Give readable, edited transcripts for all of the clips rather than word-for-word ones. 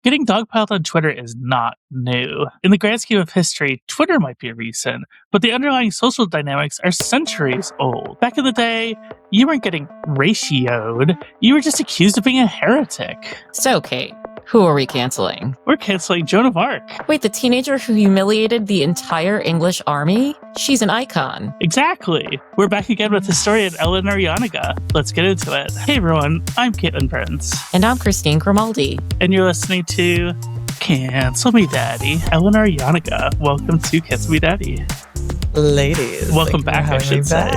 Getting dogpiled on Twitter is not new. In the grand scheme of history, Twitter might be recent, but the underlying social dynamics are centuries old. Back in the day, you weren't getting ratioed, you were just accused of being a heretic. So, Kate, who are we canceling? We're canceling Joan of Arc. Wait, the teenager who humiliated the entire English army? She's an icon. Exactly. We're back again with historian Eleanor Janega. Let's get into it. Hey everyone, I'm Katelyn Prince. And I'm Christine Grimaldi. And you're listening to Cancel Me Daddy. Eleanor Janega, welcome to Cancel Me Daddy. Ladies, welcome back, I should say.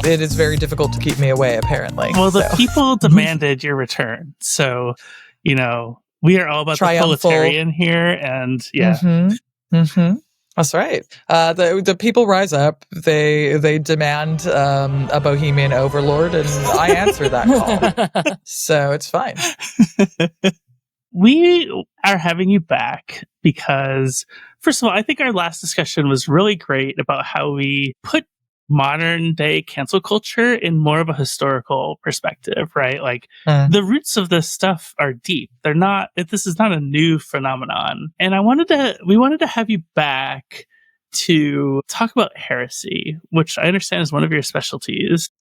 It is very difficult to keep me away, apparently. Well, the people demanded your return. So, you know, we are all about Triumphal. The proletarian here, and yeah. That's right. The people rise up. They demand a bohemian overlord, and I answer that call. So it's fine. We are having you back because, first of all, I think our last discussion was really great about how we put modern day cancel culture in more of a historical perspective, right? Like the roots of this stuff are deep. They're not, this is not a new phenomenon. And we wanted to have you back to talk about heresy, which I understand is one of your specialties.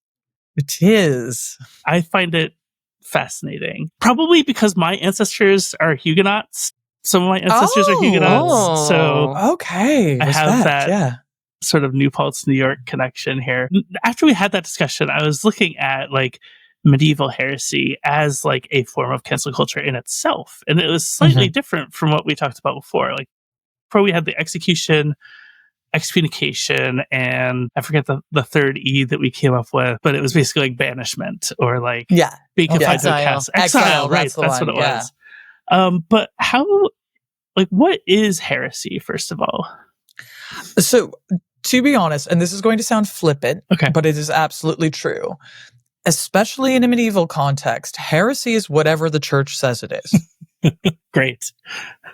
It is. I find it fascinating. Probably because my ancestors are Huguenots. Some of my ancestors are Huguenots. So okay. I have that sort of New Paltz, New York connection here. After we had that discussion, I was looking at like medieval heresy as like a form of cancel culture in itself. And it was slightly different from what we talked about before. Like before we had the execution, excommunication, and I forget the third E that we came up with, but it was basically like banishment or like being confined to a castle. Exile, right. That's what it was. But what is heresy, first of all? So, to be honest, and this is going to sound flippant, but it is absolutely true. Especially in a medieval context, heresy is whatever the church says it is. Great.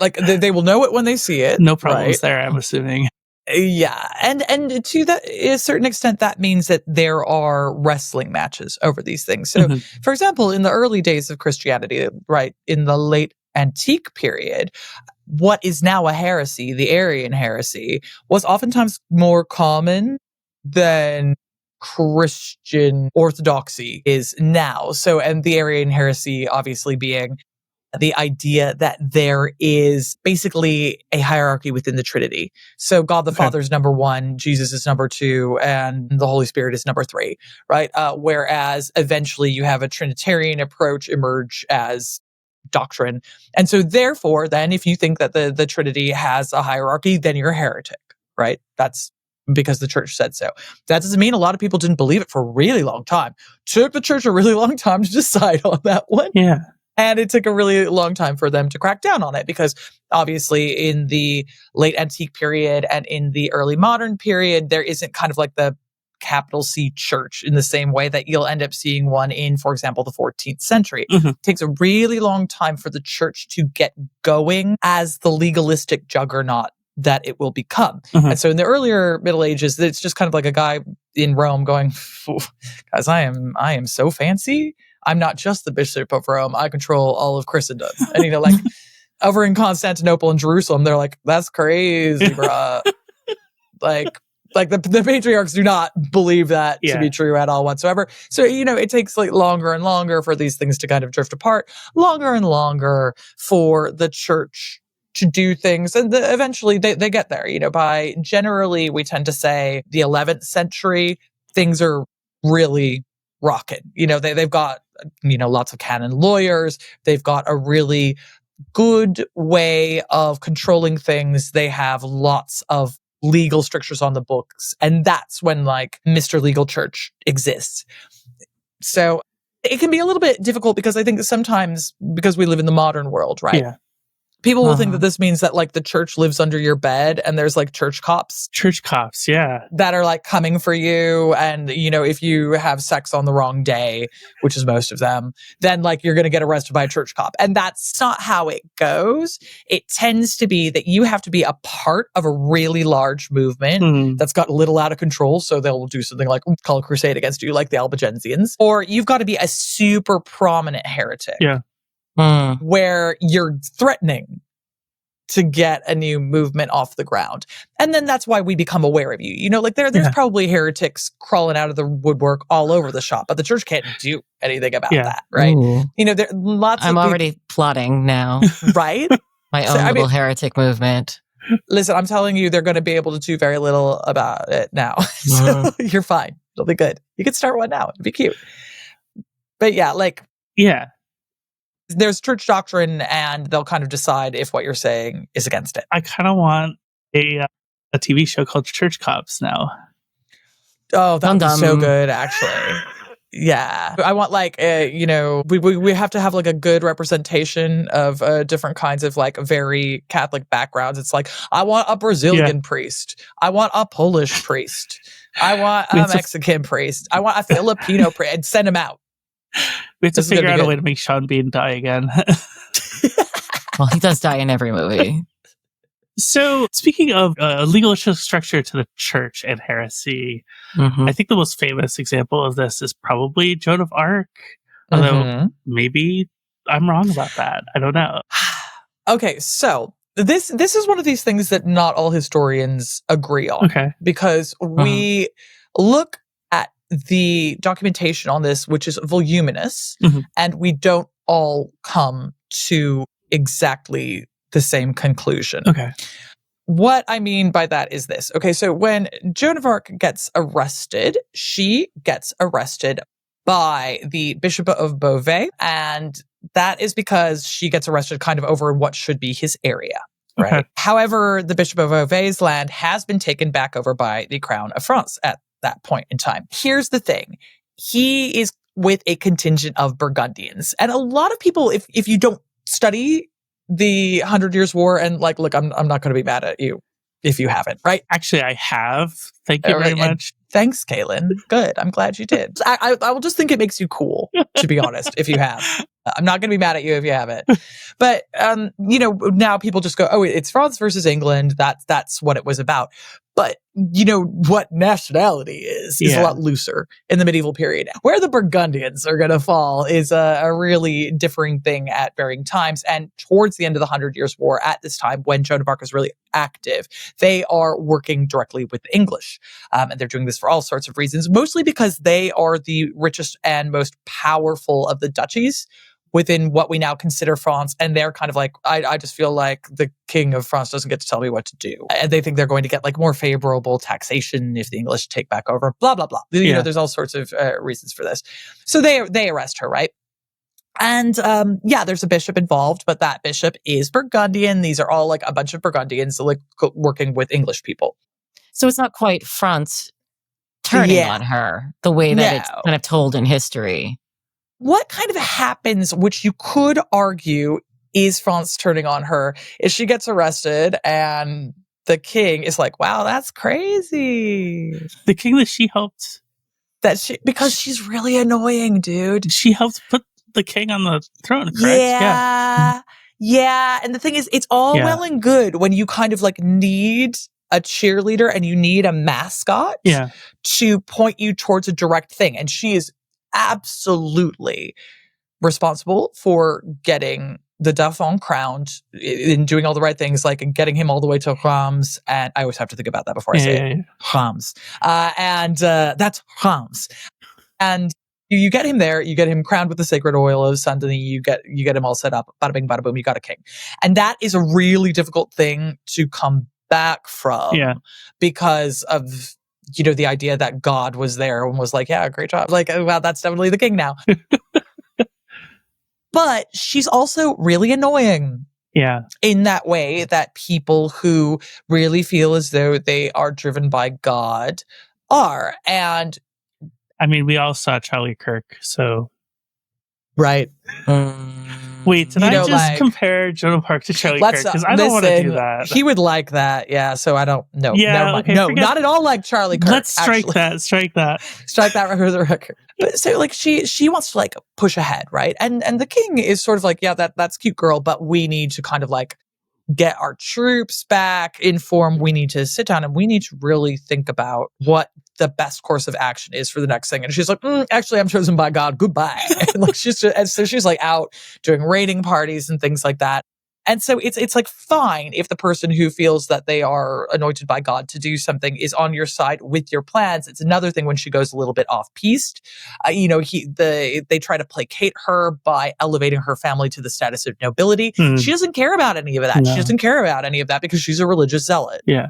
Like, they will know it when they see it. No problems there, I'm assuming. Yeah. And to that, a certain extent, that means that there are wrestling matches over these things. So, for example, in the early days of Christianity, right, in the late antique period, what is now a heresy, the Arian heresy, was oftentimes more common than Christian Orthodoxy is now. So, and the Arian heresy obviously being the idea that there is basically a hierarchy within the Trinity. So God the Father is number one, Jesus is number two, and the Holy Spirit is number three, right? Whereas eventually you have a Trinitarian approach emerge as doctrine. And so therefore, then if you think that the Trinity has a hierarchy, then you're a heretic, right? That's because the church said so. That doesn't mean a lot of people didn't believe it for a really long time. Took the church a really long time to decide on that one. Yeah. And it took a really long time for them to crack down on it because obviously in the late antique period and in the early modern period, there isn't kind of like the capital C church in the same way that you'll end up seeing one in, for example, the 14th century. It takes a really long time for the church to get going as the legalistic juggernaut that it will become. And so in the earlier Middle Ages, it's just kind of like a guy in Rome going, guys, I am so fancy. I'm not just the Bishop of Rome. I control all of Christendom. And, like over in Constantinople and Jerusalem, they're like, that's crazy, bruh. like the patriarchs do not believe that to be true at all whatsoever. So, it takes like longer and longer for these things to kind of drift apart, longer and longer for the church to do things. And eventually they get there, by generally we tend to say the 11th century, things are really rocking. They've got, lots of canon lawyers. They've got a really good way of controlling things. They have lots of legal strictures on the books. And that's when like Mr. Legal Church exists. So it can be a little bit difficult because I think sometimes because we live in the modern world, right? Yeah. People will think that this means that like the church lives under your bed and there's like church cops. Church cops, yeah. That are like coming for you. And, if you have sex on the wrong day, which is most of them, then like you're going to get arrested by a church cop. And that's not how it goes. It tends to be that you have to be a part of a really large movement that's got a little out of control. So they'll do something like call a crusade against you, like the Albigensians. Or you've got to be a super prominent heretic. Yeah. where you're threatening to get a new movement off the ground. And then that's why we become aware of you. Like there's probably heretics crawling out of the woodwork all over the shop, but the church can't do anything about that, right? Ooh. There lots I'm of already plotting now. Right? My own little heretic movement. Listen, I'm telling you, they're going to be able to do very little about it now. So you're fine. It'll be good. You could start one now. It'd be cute. But yeah, there's church doctrine, and they'll kind of decide if what you're saying is against it. I kind of want a TV show called Church Cops now. Oh, that would be so good, actually. Yeah. I want we have to have like a good representation of different kinds of like very Catholic backgrounds. It's like, I want a Brazilian priest. I want a Polish priest. I want a Mexican priest. I want a Filipino priest, and send them out. We have to figure out a way to make Sean Bean die again. Well, he does die in every movie. So, speaking of legal structure to the church and heresy, I think the most famous example of this is probably Joan of Arc. Although maybe I'm wrong about that. I don't know. Okay, so this is one of these things that not all historians agree on. Okay. Because we look at the documentation on this, which is voluminous, and we don't all come to exactly the same conclusion. Okay. What I mean by that is this. Okay, so when Joan of Arc gets arrested, she gets arrested by the Bishop of Beauvais, and that is because she gets arrested kind of over what should be his area. Right. Okay. However, the Bishop of Beauvais' land has been taken back over by the Crown of France at that point in time. Here's the thing. He is with a contingent of Burgundians. And a lot of people, if you don't study the 100 Years' War, and look, I'm not going to be mad at you if you haven't, right? Actually, I have. Thank you very much. Thanks, Katelyn. Good. I'm glad you did. I will just think it makes you cool, to be honest, if you have. I'm not going to be mad at you if you haven't. But, now people just go, oh, it's France versus England. That's what it was about. But, what nationality is a lot looser in the medieval period. Where the Burgundians are going to fall is a really differing thing at varying times. And towards the end of the 100 Years' War, at this time, when Joan of Arc is really active, they are working directly with the English. And they're doing this for all sorts of reasons, mostly because they are the richest and most powerful of the duchies within what we now consider France. And they're kind of like, I just feel like the king of France doesn't get to tell me what to do. And they think they're going to get more favorable taxation if the English take back over, blah, blah, blah. There's all sorts of reasons for this. So they arrest her, right? And there's a bishop involved, but that bishop is Burgundian. These are all a bunch of Burgundians working with English people. So it's not quite France turning on her the way that it's kind of told in history. What kind of happens, which you could argue is France turning on her, is she gets arrested and the king is like, wow, that's crazy. The king that she helped. Because she's really annoying, dude. She helped put the king on the throne, correct? Yeah. And the thing is, it's all well and good when you kind of need a cheerleader and you need a mascot to point you towards a direct thing. And she is absolutely responsible for getting the Dauphin crowned and doing all the right things, like getting him all the way to Reims. And I always have to think about that before I say it. Reims. And that's Reims. And you get him there, you get him crowned with the sacred oil of Saint Denis, you get him all set up, bada bing, bada boom, you got a king. And that is a really difficult thing to come back from because of the idea that God was there and was like, yeah, great job. Wow, that's definitely the king now. But she's also really annoying. Yeah. In that way that people who really feel as though they are driven by God are. And I mean, we all saw Charlie Kirk, so. Right. Wait, did I just compare Joan of Arc to Charlie Kirk? Because I don't want to do that. He would like that, yeah. So I don't know. Yeah, okay, no, not at all like Charlie Kirk. Let's strike that. Strike that. Strike that record. The record. But so she wants to push ahead, right? And the king is sort of like, yeah, that's cute, girl, but we need to kind of get our troops back in form. We need to sit down and we need to really think about what the best course of action is for the next thing. And she's like, actually, I'm chosen by God. Goodbye. And like and so she's like out doing raiding parties and things like that. And so it's like fine if the person who feels that they are anointed by God to do something is on your side with your plans. It's another thing when she goes a little bit off piste. They try to placate her by elevating her family to the status of nobility. She doesn't care about any of that. No. She doesn't care about any of that because she's a religious zealot. Yeah.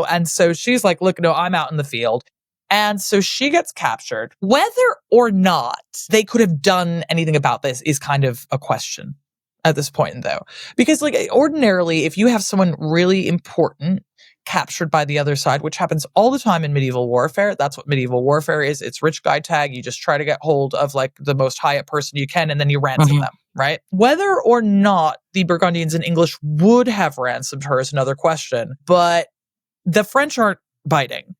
And so she's like, look, no, I'm out in the field. And so she gets captured. Whether or not they could have done anything about this is kind of a question at this point, though. Because like ordinarily, if you have someone really important captured by the other side, which happens all the time in medieval warfare, that's what medieval warfare is. It's rich guy tag. You just try to get hold of like the most high up person you can, and then you ransom them, right? Whether or not the Burgundians and English would have ransomed her is another question. But the French aren't biting.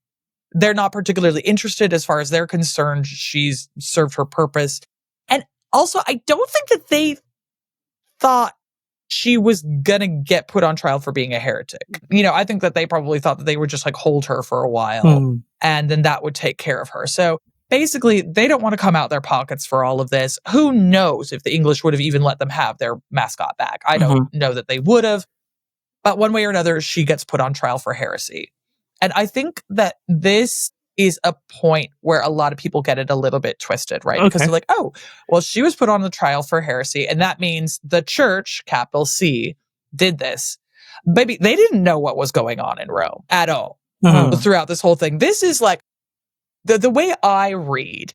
They're not particularly interested as far as they're concerned. She's served her purpose. And also, I don't think that they thought she was gonna get put on trial for being a heretic. I think that they probably thought that they would just like hold her for a while and then that would take care of her. So basically, they don't want to come out their pockets for all of this. Who knows if the English would have even let them have their mascot back? I don't know that they would have. But one way or another, she gets put on trial for heresy. And I think that this is a point where a lot of people get it a little bit twisted, right? Okay. Because they're like, oh, well, she was put on the trial for heresy, and that means the church, capital C, did this. Maybe they didn't know what was going on in Rome at all throughout this whole thing. This is like, the way I read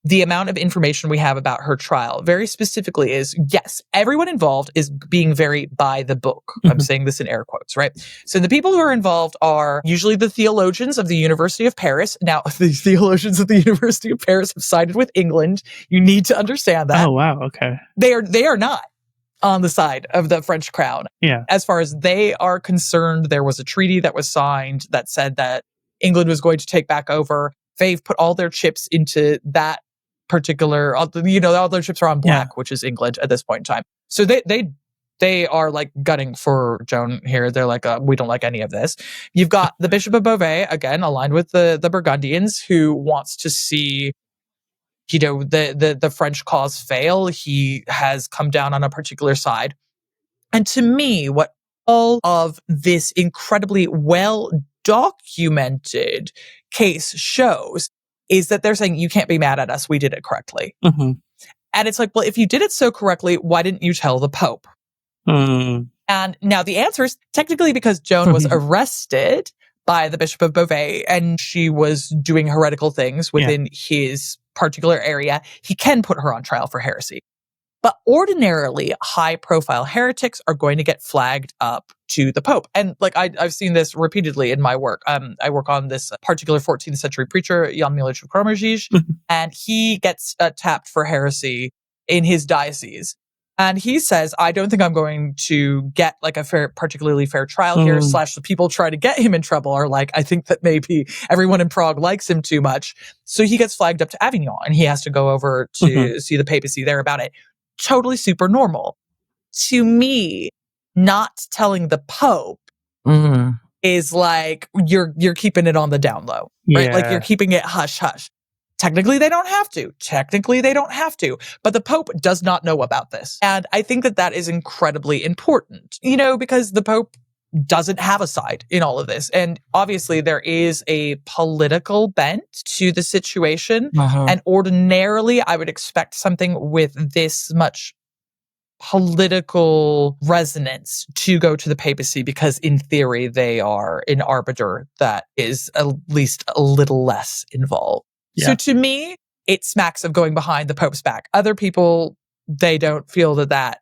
the amount of information we have about her trial very specifically is, yes, everyone involved is being very by the book. I'm saying this in air quotes, right? So the people who are involved are usually the theologians of the University of Paris. Now, the theologians of the University of Paris have sided with England. You need to understand that. Oh, wow. Okay. They are not on the side of the French crown. Yeah. As far as they are concerned, there was a treaty that was signed that said that England was going to take back over. They've put all their chips into that particular, all their chips are on black, which is England at this point in time. So they are like gunning for Joan here. They're like, we don't like any of this. You've got the Bishop of Beauvais, again, aligned with the Burgundians, who wants to see, the French cause fail. He has come down on a particular side. And to me, what all of this incredibly well documented case shows is that they're saying, you can't be mad at us. We did it correctly. And it's like, well, if you did it so correctly, why didn't you tell the Pope? And now the answer is technically because Joan was arrested by the Bishop of Beauvais and she was doing heretical things within his particular area. He can put her on trial for heresy. But ordinarily, high-profile heretics are going to get flagged up to the Pope. And like I've seen this repeatedly in my work. I work on this particular 14th century preacher, Jan Hus, and he gets tapped for heresy in his diocese. And he says, I don't think I'm going to get like a particularly fair trial here, / the people trying to get him in trouble are like, I think that maybe everyone in Prague likes him too much. So he gets flagged up to Avignon and he has to go over to see the papacy there about it. Totally super normal. To me, not telling the Pope is like you're keeping it on the down low, right? Like you're keeping it hush hush. Technically, they don't have to. But the Pope does not know about this. And I think that is incredibly important, because the Pope doesn't have a side in all of this. And obviously, there is a political bent to the situation. And ordinarily, I would expect something with this much political resonance to go to the papacy because in theory, they are an arbiter that is at least a little less involved. Yeah. So to me, it smacks of going behind the Pope's back. Other people, they don't feel that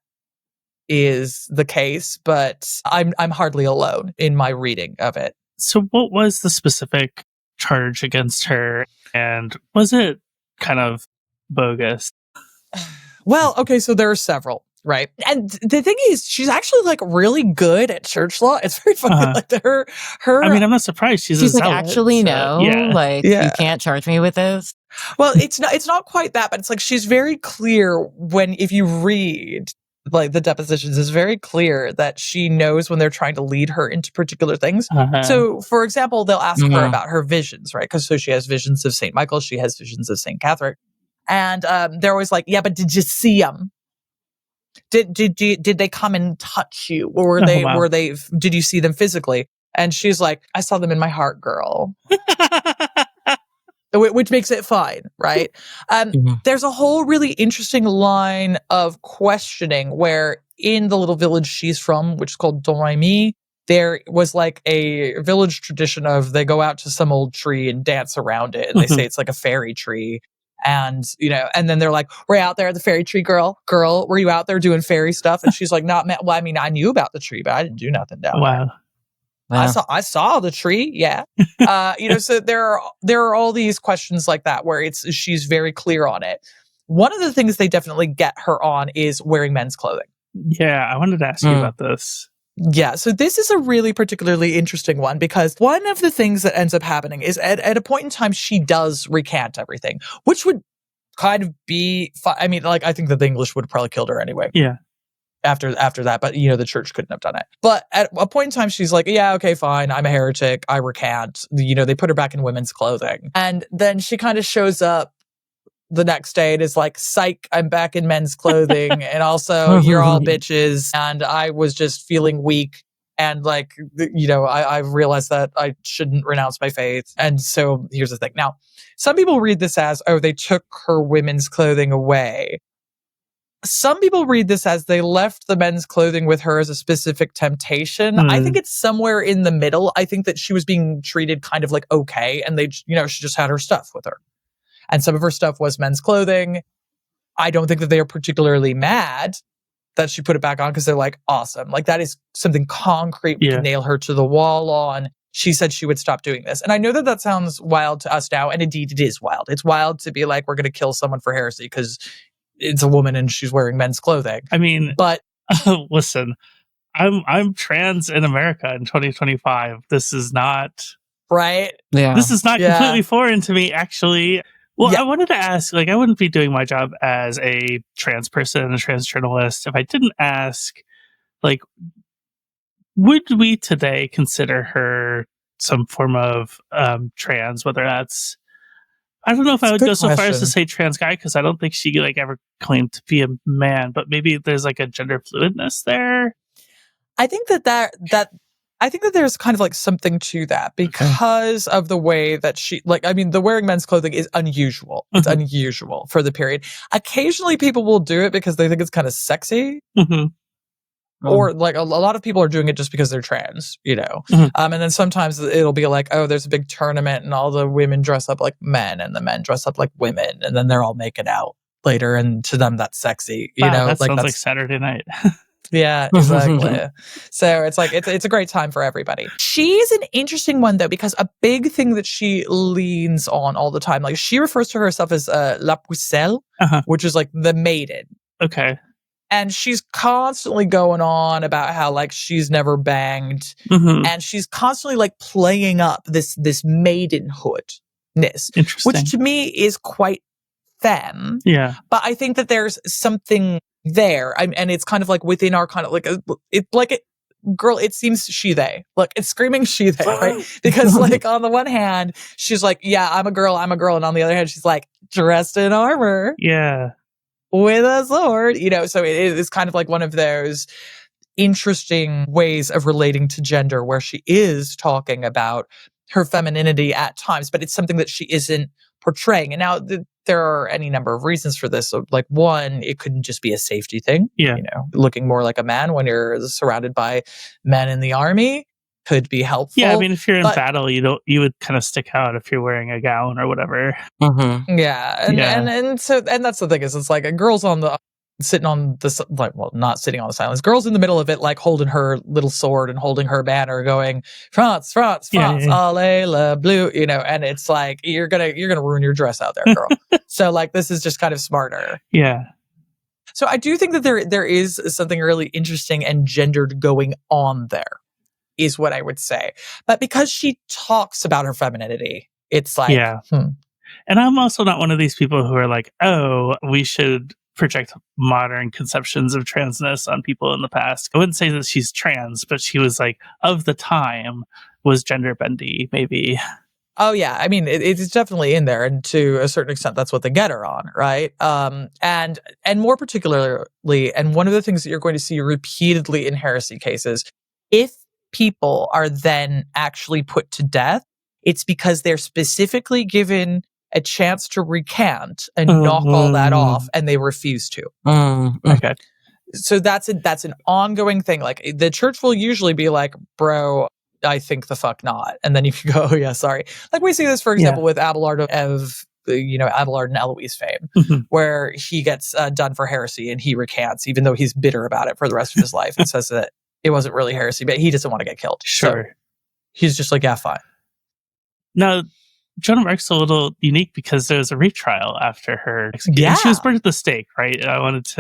is the case, but I'm hardly alone in my reading of it. So what was the specific charge against her, and was it kind of bogus? Well, okay, so there are several, right? And the thing is, she's actually like really good at church law. It's very funny. Like her. I mean, I'm not surprised. She's like, zealot, actually, no, you can't charge me with this. Well, it's not quite that, but it's like she's very clear if you read like the depositions is very clear that she knows when they're trying to lead her into particular things. So, for example, they'll ask her about her visions, right? Because so she has visions of St. Michael, she has visions of St. Catherine. And they're always like, yeah, but did you see them? Did they come and touch you? Or did you see them physically? And she's like, I saw them in my heart, girl. Which makes it fine, right? There's a whole really interesting line of questioning where in the little village she's from, which is called Domremy, there was like a village tradition of they go out to some old tree and dance around it. And they say it's like a fairy tree. And, and then they're like, we're out there at the fairy tree, girl, were you out there doing fairy stuff? And she's like, well, I mean, I knew about the tree, but I didn't do nothing down there. Wow. I saw the tree. Yeah. So there are all these questions like that where she's very clear on it. One of the things they definitely get her on is wearing men's clothing. Yeah. I wanted to ask you about this. Yeah. So this is a really particularly interesting one because one of the things that ends up happening is at a point in time, she does recant everything, which would kind of be, I mean, like, I think that the English would have probably killed her anyway. Yeah. After that, but the church couldn't have done it. But at a point in time, she's like, yeah, okay, fine. I'm a heretic. I recant. They put her back in women's clothing. And then she kind of shows up the next day and is like, psych, I'm back in men's clothing. And also you're all bitches. And I was just feeling weak. And like, I realized that I shouldn't renounce my faith. And so here's the thing. Now, some people read this as, oh, they took her women's clothing away. Some people read this as they left the men's clothing with her as a specific temptation. I think it's somewhere in the middle. I think that she was being treated kind of like okay. And she just had her stuff with her. And some of her stuff was men's clothing. I don't think that they are particularly mad that she put it back on because they're like, awesome. Like that is something concrete. We can nail her to the wall on. She said she would stop doing this. And I know that sounds wild to us now. And indeed it is wild. It's wild to be like, we're going to kill someone for heresy because it's a woman and she's wearing men's clothing. I mean, but listen, I'm trans in America in 2025. This is not right. Yeah. This is not completely foreign to me, actually. Well, I wanted to ask, like, I wouldn't be doing my job as a trans person and a trans journalist if I didn't ask, like, would we today consider her some form of trans, whether that's, I don't know if I would go so far as to say trans guy, because I don't think she like ever claimed to be a man, but maybe there's like a gender fluidness there. I think I think that there's kind of like something to that because of the way that she, like, I mean, the wearing men's clothing is unusual. It's unusual for the period. Occasionally people will do it because they think it's kind of sexy. Or like a lot of people are doing it just because they're trans, and then sometimes it'll be like, oh, there's a big tournament and all the women dress up like men and the men dress up like women and then they're all making out later and to them that's sexy, That sounds like Saturday night. Yeah, exactly. So it's like, it's a great time for everybody. She's an interesting one though, because a big thing that she leans on all the time, like she refers to herself as La Pucelle, which is like the maiden. Okay. And she's constantly going on about how like she's never banged, and she's constantly like playing up this maidenhoodness, which to me is quite femme. Yeah, but I think that there's something there, and it's kind of like within our kind of like girl. It seems she they look. It's screaming she they, right? Because like on the one hand, she's like, yeah, I'm a girl, and on the other hand, she's like dressed in armor. Yeah. With a sword, so it is kind of like one of those interesting ways of relating to gender where she is talking about her femininity at times, but it's something that she isn't portraying. And now there are any number of reasons for this. So, like, one, it could just be a safety thing. Yeah. Looking more like a man when you're surrounded by men in the army could be helpful. Yeah, I mean, if you're in battle, you would kind of stick out if you're wearing a gown or whatever. Yeah, and that's the thing is, it's like a girl's on the sitting on the not sitting on the silence. Girl's in the middle of it, like holding her little sword and holding her banner, going France, allez le bleu, and it's like you're gonna ruin your dress out there, girl. So like this is just kind of smarter. Yeah. So I do think that there is something really interesting and gendered going on there, is what I would say. But because she talks about her femininity, it's like, And I'm also not one of these people who are like, oh, we should project modern conceptions of transness on people in the past. I wouldn't say that she's trans, but she was like, of the time, was gender bendy, maybe. Oh yeah, I mean it's definitely in there, and to a certain extent, that's what they get her on, right? And more particularly, and one of the things that you're going to see repeatedly in heresy cases, if people are then actually put to death, it's because they're specifically given a chance to recant and knock all that off, and they refuse to. Okay. So that's an ongoing thing. Like the church will usually be like, bro, I think the fuck not. And then you can go, oh yeah, sorry. Like we see this, for example, with Abelard of Abelard and Eloise fame, where he gets done for heresy and he recants, even though he's bitter about it for the rest of his life and says that it wasn't really heresy, but he doesn't want to get killed. Sure. So he's just like, yeah, fine. Now, Joan of Arc's a little unique because there was a retrial after her execution. Yeah. She was burned at the stake, right?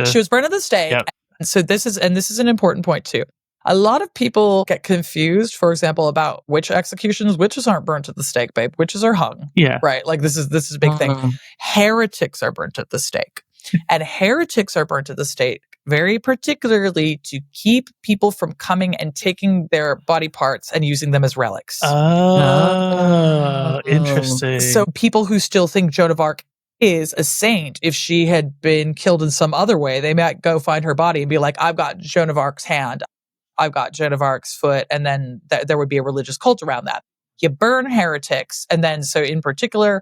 She was burned at the stake. Yep. So this is an important point too. A lot of people get confused, for example, about which executions. Witches aren't burnt at the stake, babe. Witches are hung. Yeah. Right? Like this is a big thing. Heretics are burnt at the stake. And heretics are burnt at the stake very particularly to keep people from coming and taking their body parts and using them as relics. Oh, interesting. So people who still think Joan of Arc is a saint, if she had been killed in some other way, they might go find her body and be like, I've got Joan of Arc's hand. I've got Joan of Arc's foot, and then there would be a religious cult around that. You burn heretics, and then so in particular,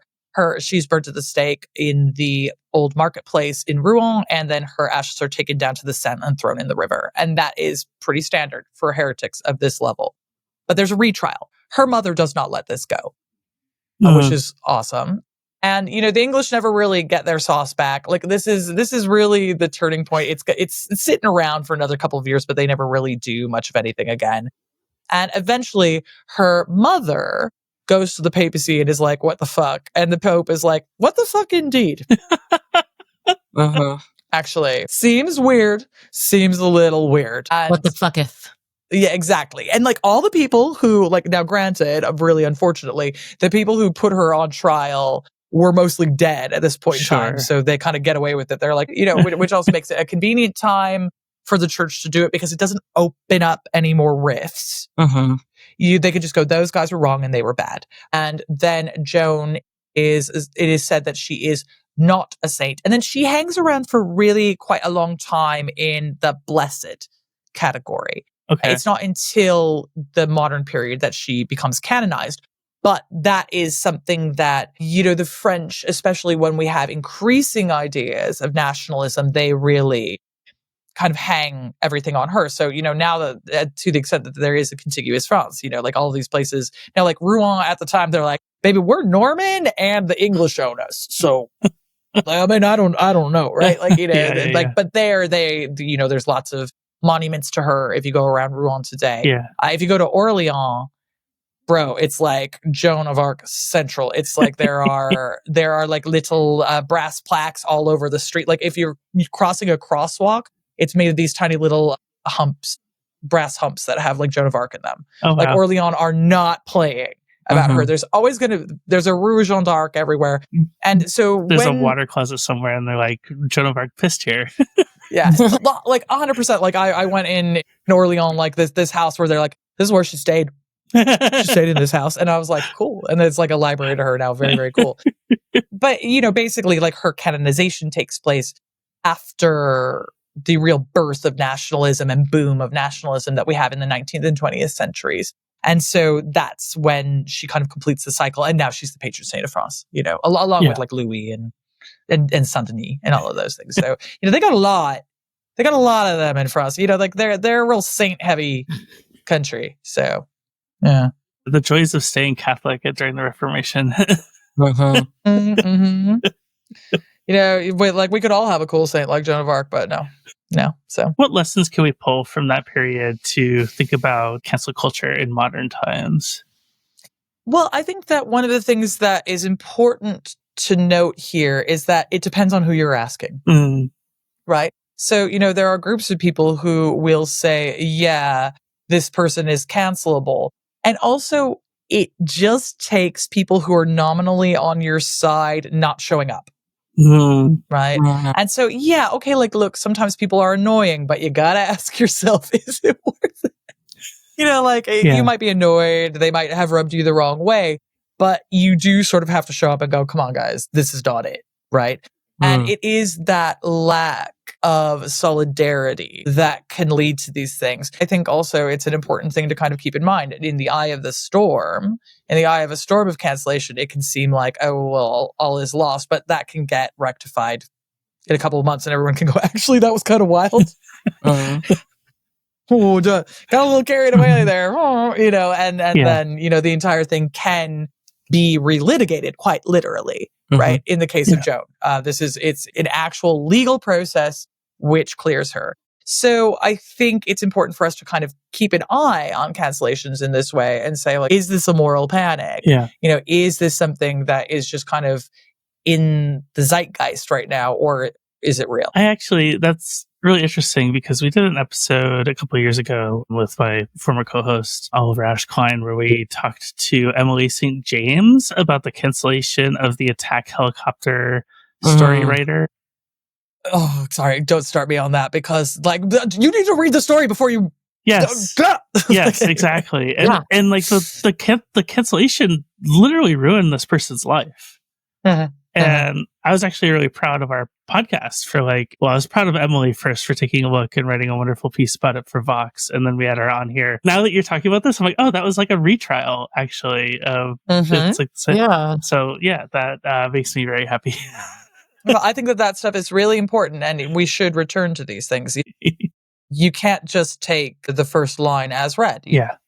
she's burnt at the stake in the old marketplace in Rouen, and then her ashes are taken down to the Seine and thrown in the river. And that is pretty standard for heretics of this level. But there's a retrial. Her mother does not let this go, which is awesome. And, the English never really get their sauce back. Like, this is really the turning point. It's sitting around for another couple of years, but they never really do much of anything again. And eventually, her mother goes to the papacy and is like, what the fuck? And the Pope is like, what the fuck indeed? Actually, seems weird. Seems a little weird. And what the fucketh? Yeah, exactly. And like all the people who, like, now granted, really unfortunately, the people who put her on trial were mostly dead at this point in time. So they kind of get away with it. They're like, which also makes it a convenient time for the church to do it because it doesn't open up any more rifts. They could just go, those guys were wrong and they were bad. And then Joan it is said that she is not a saint. And then she hangs around for really quite a long time in the blessed category. Okay. It's not until the modern period that she becomes canonized. But that is something that, the French, especially when we have increasing ideas of nationalism, they really kind of hang everything on her. So, now that to the extent that there is a contiguous France, like all of these places, now like Rouen at the time, they're like, baby, we're Norman and the English own us. So, I mean, I don't know, right? Like, but there's lots of monuments to her if you go around Rouen today. Yeah. If you go to Orleans, bro, it's like Joan of Arc Central. It's like there are like little brass plaques all over the street. Like if you're crossing a crosswalk, it's made of these tiny little brass humps that have like Joan of Arc in them. Oh, like wow. Orleans are not playing about her. There's always there's a Rue Jeanne d'Arc everywhere. And so there's a water closet somewhere and they're like, Joan of Arc pissed here. Yeah. Like 100%. Like I went in Orleans, like this house where they're like, this is where she stayed. She stayed in this house. And I was like, cool. And it's like a library to her now. Very, very cool. But, basically like her canonization takes place after the real birth of nationalism and boom of nationalism that we have in the 19th and 20th centuries. And so that's when she kind of completes the cycle. And now she's the patron saint of France, along with like Louis and Saint-Denis and all of those things. So, they got a lot of them in France, like they're a real saint heavy country. So, yeah. The joys of staying Catholic during the Reformation. Like we could all have a cool saint like Joan of Arc, but no. So, what lessons can we pull from that period to think about cancel culture in modern times? Well, I think that one of the things that is important to note here is that it depends on who you're asking, right? So, there are groups of people who will say, yeah, this person is cancelable. And also, it just takes people who are nominally on your side not showing up. Right. And so, yeah, okay, like, look, sometimes people are annoying, but you gotta ask yourself, is it worth it? You know, like, you might be annoyed, they might have rubbed you the wrong way, but you do sort of have to show up and go, come on, guys, this is not it, right? And it is that lack of solidarity that can lead to these things. I think also it's an important thing to kind of keep in mind. In the eye of the storm, in the eye of a storm of cancellation, it can seem like, oh, well, all is lost, but that can get rectified in a couple of months and everyone can go, actually, that was kind of wild. Oh, got a little carried away there, and then, the entire thing can be relitigated quite literally, right? In the case of Joan, it's an actual legal process which clears her. So I think it's important for us to kind of keep an eye on cancellations in this way and say, like, is this a moral panic? Yeah. Is this something that is just kind of in the zeitgeist right now, or is it real? That's really interesting because we did an episode a couple of years ago with my former co-host, Oliver Ash Klein, where we talked to Emily St. James about the cancellation of the attack helicopter story writer. Oh, sorry. Don't start me on that because, like, you need to read the story before you. Yes. Yes, exactly. And like the cancellation literally ruined this person's life. And I was actually really proud of our podcast for I was proud of Emily first for taking a look and writing a wonderful piece about it for Vox. And then we had her on here. Now that you're talking about this, I'm like, oh, that was like a retrial, actually. It's like, so that makes me very happy. Well, I think that stuff is really important and we should return to these things. You can't just take the first line as read.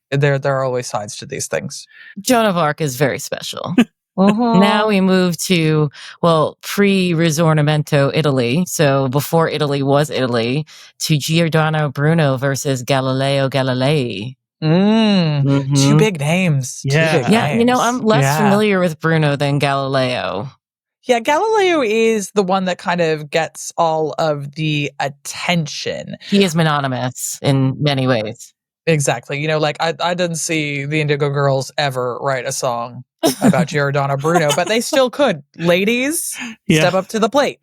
There are always sides to these things. Joan of Arc is very special. Now we move to, pre-Risorgimento Italy. So before Italy was Italy, to Giordano Bruno versus Galileo Galilei. Two big names. I'm less familiar with Bruno than Galileo. Yeah, Galileo is the one that kind of gets all of the attention. He is mononymous in many ways. Exactly. I didn't see the Indigo Girls ever write a song about Giordano Bruno, but they still could. Ladies, step up to the plate.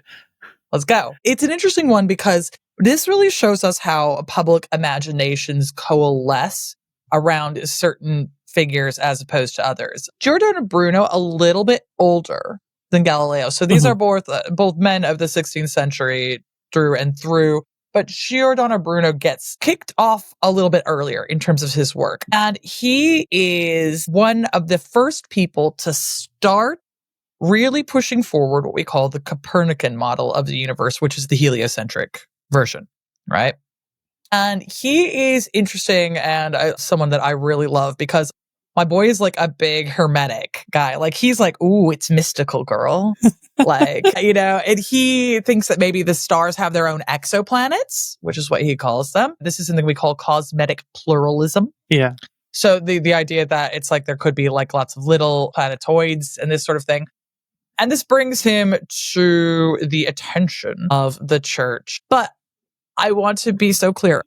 Let's go. It's an interesting one because this really shows us how public imaginations coalesce around certain figures as opposed to others. Giordano Bruno, a little bit older than Galileo. So these are both men of the 16th century through and through. But Giordano Bruno gets kicked off a little bit earlier in terms of his work. And he is one of the first people to start really pushing forward what we call the Copernican model of the universe, which is the heliocentric version, right? And he is interesting and someone that I really love because my boy is like a big hermetic guy. Like he's like, ooh, it's mystical, girl. And he thinks that maybe the stars have their own exoplanets, which is what he calls them. This is something we call cosmetic pluralism. Yeah. So the idea that it's like there could be like lots of little planetoids and this sort of thing. And this brings him to the attention of the church. But I want to be so clear.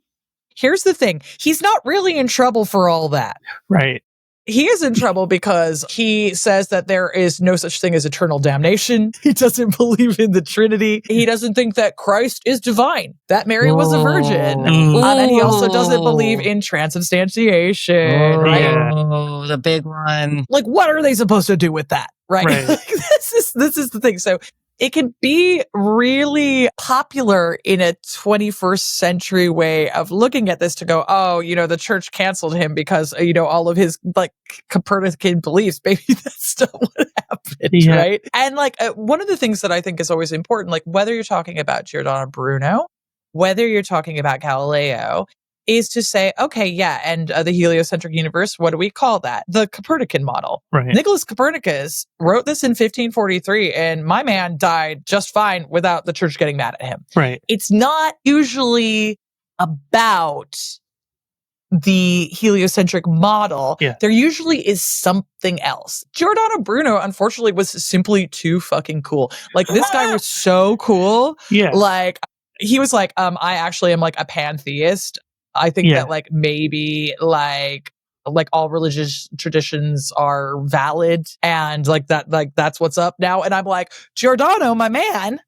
Here's the thing. He's not really in trouble for all that. Right. He is in trouble because he says that there is no such thing as eternal damnation. He doesn't believe in the Trinity. He doesn't think that Christ is divine, that Mary was a virgin. And he also doesn't believe in transubstantiation. Right? Oh, the big one. Like, what are they supposed to do with that? Right. This is the thing. So it can be really popular in a 21st century way of looking at this to go, oh, the church canceled him because, all of his like Copernican beliefs. Maybe that's not what happened, right? And one of the things that I think is always important, like whether you're talking about Giordano Bruno, whether you're talking about Galileo, is to say, okay, and the heliocentric universe, what do we call that? The Copernican model. Right. Nicholas Copernicus wrote this in 1543, and my man died just fine without the church getting mad at him. Right. It's not usually about the heliocentric model. Yeah. There usually is something else. Giordano Bruno, unfortunately, was simply too fucking cool. Like, this guy was so cool. Yeah. Like, he was like, I actually am like a pantheist. I think that maybe like all religious traditions are valid and like that's what's up now. And I'm like, Giordano, my man.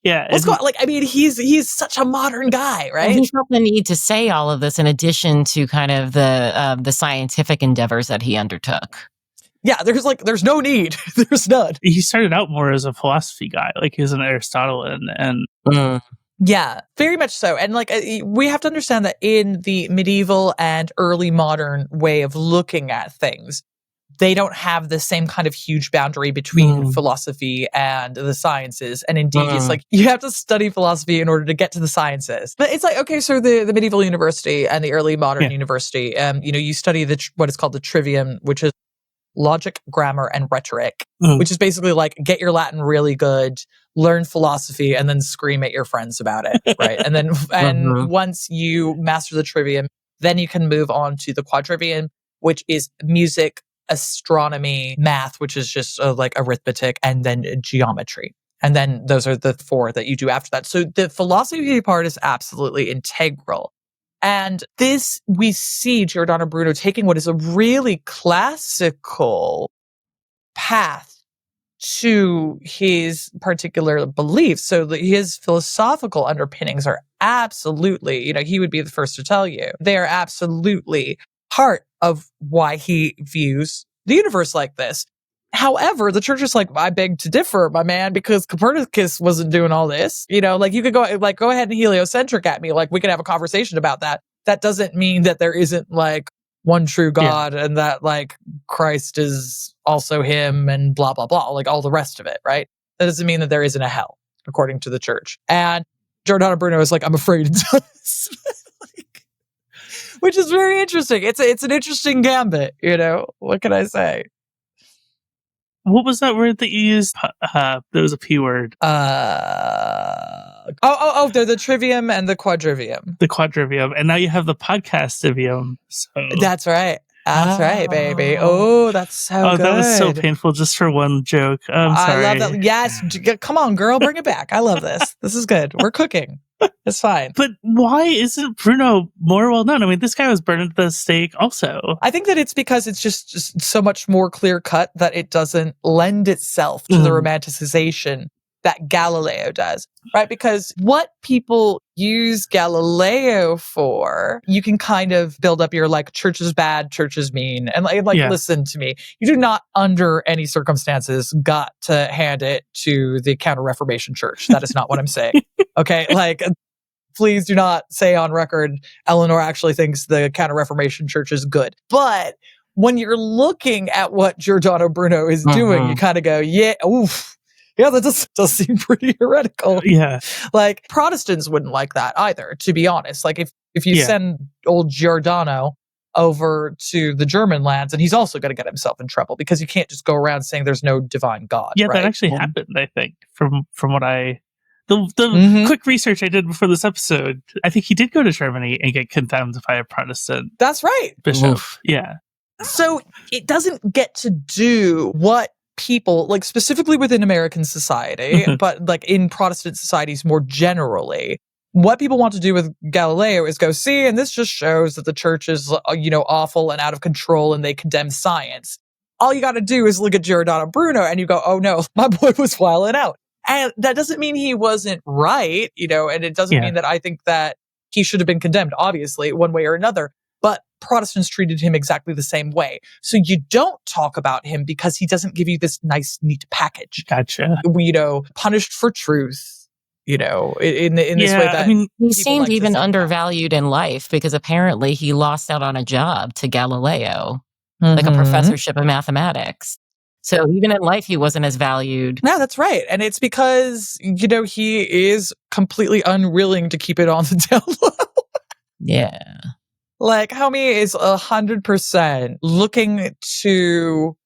Yeah. What's going on? Like, I mean, he's such a modern guy, right? And he felt the need to say all of this in addition to kind of the scientific endeavors that he undertook. Yeah, there's no need. There's none. He started out more as a philosophy guy, like he was an Aristotelian, and yeah, very much so. And like we have to understand that in the medieval and early modern way of looking at things, they don't have the same kind of huge boundary between philosophy and the sciences. And indeed, it's like you have to study philosophy in order to get to the sciences. But it's like, okay, so the medieval university and the early modern university, you study what is called the trivium, which is logic, grammar, and rhetoric, which is basically like get your Latin really good, learn philosophy, and then scream at your friends about it, right? And then once you master the trivium, then you can move on to the quadrivium, which is music, astronomy, math, which is just like arithmetic, and then geometry. And then those are the 4 that you do after that. So the philosophy part is absolutely integral. And this, we see Giordano Bruno taking what is a really classical path to his particular beliefs. So his philosophical underpinnings are absolutely, he would be the first to tell you, they are absolutely part of why he views the universe like this. However, the church is like, I beg to differ, my man, because Copernicus wasn't doing all this. Like you could go ahead and heliocentric at me. Like we can have a conversation about that. That doesn't mean that there isn't like one true God and that like Christ is also him and blah, blah, blah, like all the rest of it, right? That doesn't mean that there isn't a hell, according to the church. And Giordano Bruno is like, I'm afraid it does. Which is very interesting. It's an interesting gambit, what can I say? What was that word that you used? There was a P word. They're the trivium and the quadrivium. The quadrivium. And now you have the podcastivium. So. That's right. That's right, baby. Oh, that's so good. That was so painful just for one joke. I'm sorry. I love that. Yes. Come on, girl. Bring it back. I love this. This is good. We're cooking. It's fine. But why isn't Bruno more well known? I mean, this guy was burned at the stake also. I think that it's because it's just so much more clear cut that it doesn't lend itself to the romanticization that Galileo does, right? Because what people use Galileo for, you can kind of build up your like, church is bad, church is mean. And listen to me. You do not under any circumstances got to hand it to the Counter-Reformation Church. That is not what I'm saying. Okay. Please do not say on record, Eleanor actually thinks the Counter-Reformation Church is good. But when you're looking at what Giordano Bruno is doing, you kind of go, yeah, oof. Yeah, that does seem pretty heretical. Yeah. Like, Protestants wouldn't like that either, to be honest. Like, if you send old Giordano over to the German lands, and he's also going to get himself in trouble because you can't just go around saying there's no divine God. Yeah, right? that actually happened, I think, from what the quick research I did before this episode. I think he did go to Germany and get condemned by a Protestant That's right. bishop. Yeah. So it doesn't get to do what people, like specifically within American society, but like in Protestant societies more generally, what people want to do with Galileo is go, see, and this just shows that the church is, awful and out of control and they condemn science. All you got to do is look at Giordano Bruno and you go, oh no, my boy was wilding out. And that doesn't mean he wasn't right, and it doesn't mean that I think that he should have been condemned, obviously, one way or another. But Protestants treated him exactly the same way. So you don't talk about him because he doesn't give you this nice, neat package. Gotcha. Punished for truth, in this way that he seemed even undervalued in life because apparently he lost out on a job to Galileo, like a professorship of mathematics. So even in life, he wasn't as valued. No, that's right. And it's because, he is completely unwilling to keep it on the down low. Yeah. Like, homie is 100% looking to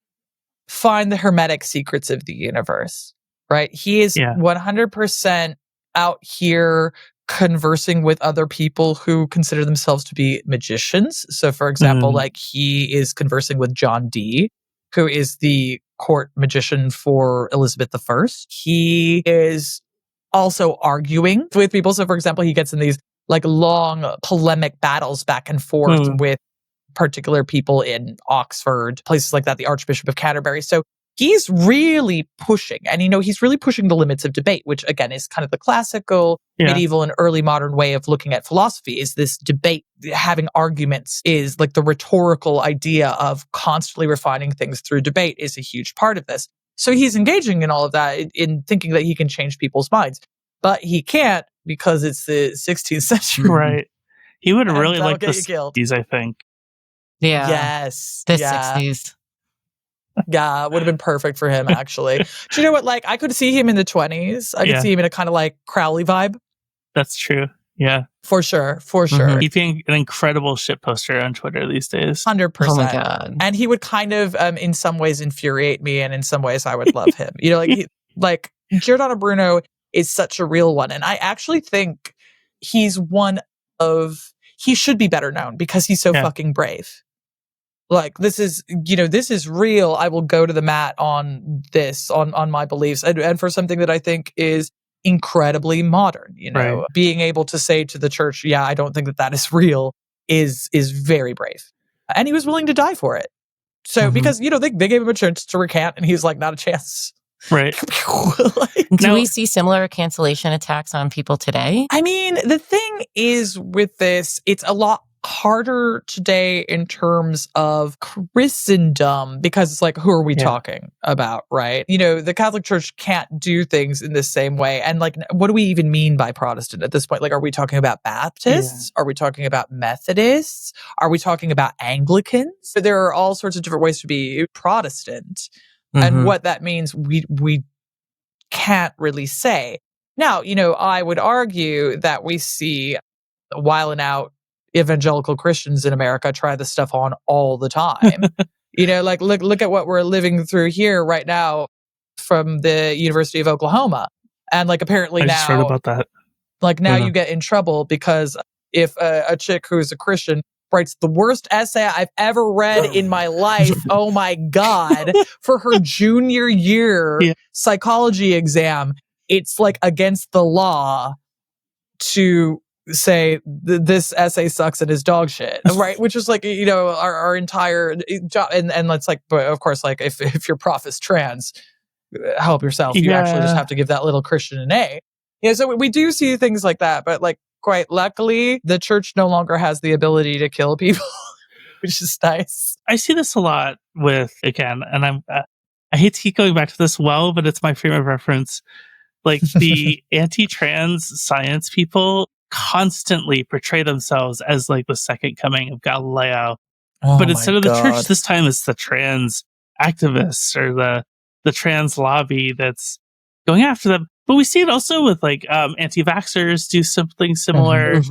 find the hermetic secrets of the universe, right? He is 100% out here conversing with other people who consider themselves to be magicians. So, for example, like he is conversing with John Dee, who is the court magician for Elizabeth I. He is also arguing with people. So, for example, he gets in these like long polemic battles back and forth with particular people in Oxford, places like that, the Archbishop of Canterbury. So he's really pushing, and he's really pushing the limits of debate, which again is kind of the classical medieval and early modern way of looking at philosophy. Is this debate, having arguments, is like the rhetorical idea of constantly refining things through debate is a huge part of this. So he's engaging in all of that in thinking that he can change people's minds, but he can't because it's the 16th century. Right. He would really like the 60s, I think. Yeah. Yes. The 60s. Yeah, it would have been perfect for him, actually. Do you know what? Like, I could see him in the 20s. I could see him in a kind of like Crowley vibe. That's true. Yeah. For sure. For sure. He'd be an incredible shitposter on Twitter these days. 100%. Oh my God. And he would kind of, in some ways, infuriate me, and in some ways, I would love him. Like Giordano Bruno is such a real one. And I actually think he's he should be better known because he's so fucking brave. Like, this is real. I will go to the mat on this, on my beliefs. And for something that I think is incredibly modern, being able to say to the church, yeah, I don't think that is real is very brave. And he was willing to die for it. So, because, they gave him a chance to recant, and he was like, not a chance. Right. Do we see similar cancellation attacks on people today? I mean, the thing is with this, it's a lot harder today in terms of Christendom, because it's like, who are we talking about, right? The Catholic Church can't do things in the same way. And like, what do we even mean by Protestant at this point? Like, are we talking about Baptists? Are we talking about Methodists? Are we talking about Anglicans? There are all sorts of different ways to be Protestant. And what that means, we can't really say. Now, I would argue that we see whiling out evangelical Christians in America try this stuff on all the time. Like look at what we're living through here right now from the University of Oklahoma. And like, apparently I just read about that. Like, now you get in trouble because if a chick who's a Christian writes the worst essay I've ever read in my life, oh my God, for her junior year psychology exam, it's like against the law to say this essay sucks and is dog shit, right? Which is like, our entire job. And it's like, but of course, like if your prof is trans, help yourself. You actually just have to give that little Christian an A. So we do see things like that, but like, quite luckily, the church no longer has the ability to kill people, which is nice. I see this a lot with, again, and I hate to keep going back to this but it's my frame of reference. Like, the anti-trans science people constantly portray themselves as like the second coming of Galileo. But instead of the church, this time it's the trans activists or the trans lobby that's going after them. But we see it also with like anti-vaxxers do something similar.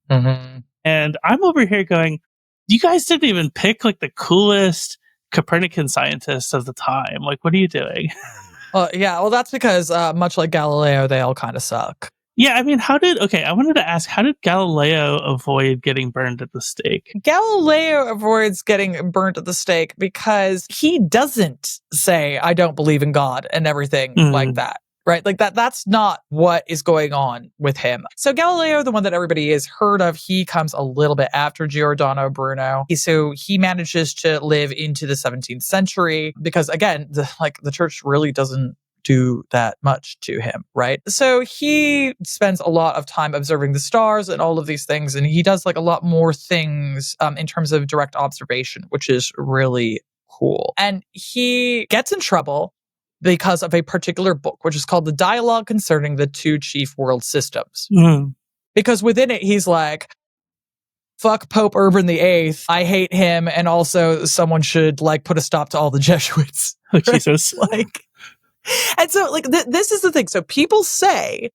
And I'm over here going, you guys didn't even pick like the coolest Copernican scientists of the time. Like, what are you doing? Well, that's because much like Galileo, they all kind of suck. Yeah, I mean, I wanted to ask, how did Galileo avoid getting burned at the stake? Galileo avoids getting burnt at the stake because he doesn't say, I don't believe in God and everything like that. Right? Like that's not what is going on with him. So Galileo, the one that everybody has heard of, he comes a little bit after Giordano Bruno. So he manages to live into the 17th century because, again, the church really doesn't do that much to him, right? So he spends a lot of time observing the stars and all of these things, and he does like a lot more things in terms of direct observation, which is really cool. And he gets in trouble because of a particular book, which is called The Dialogue Concerning the Two Chief World Systems. Because within it, he's like, fuck Pope Urban VIII. I hate him. And also someone should like put a stop to all the Jesuits. Oh, Jesus. And so like, this is the thing. So people say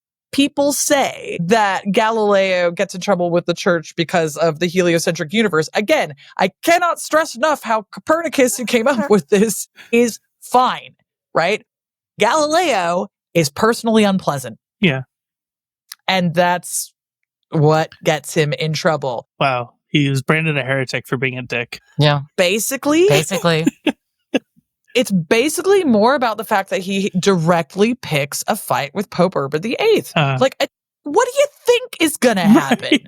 that Galileo gets in trouble with the church because of the heliocentric universe. Again, I cannot stress enough how Copernicus, who came up with this, is fine. Right? Galileo is personally unpleasant. Yeah. And that's what gets him in trouble. Wow. He was branded a heretic for being a dick. Yeah. Basically. It's basically more about the fact that he directly picks a fight with Pope Urban VIII. What do you think is going to happen?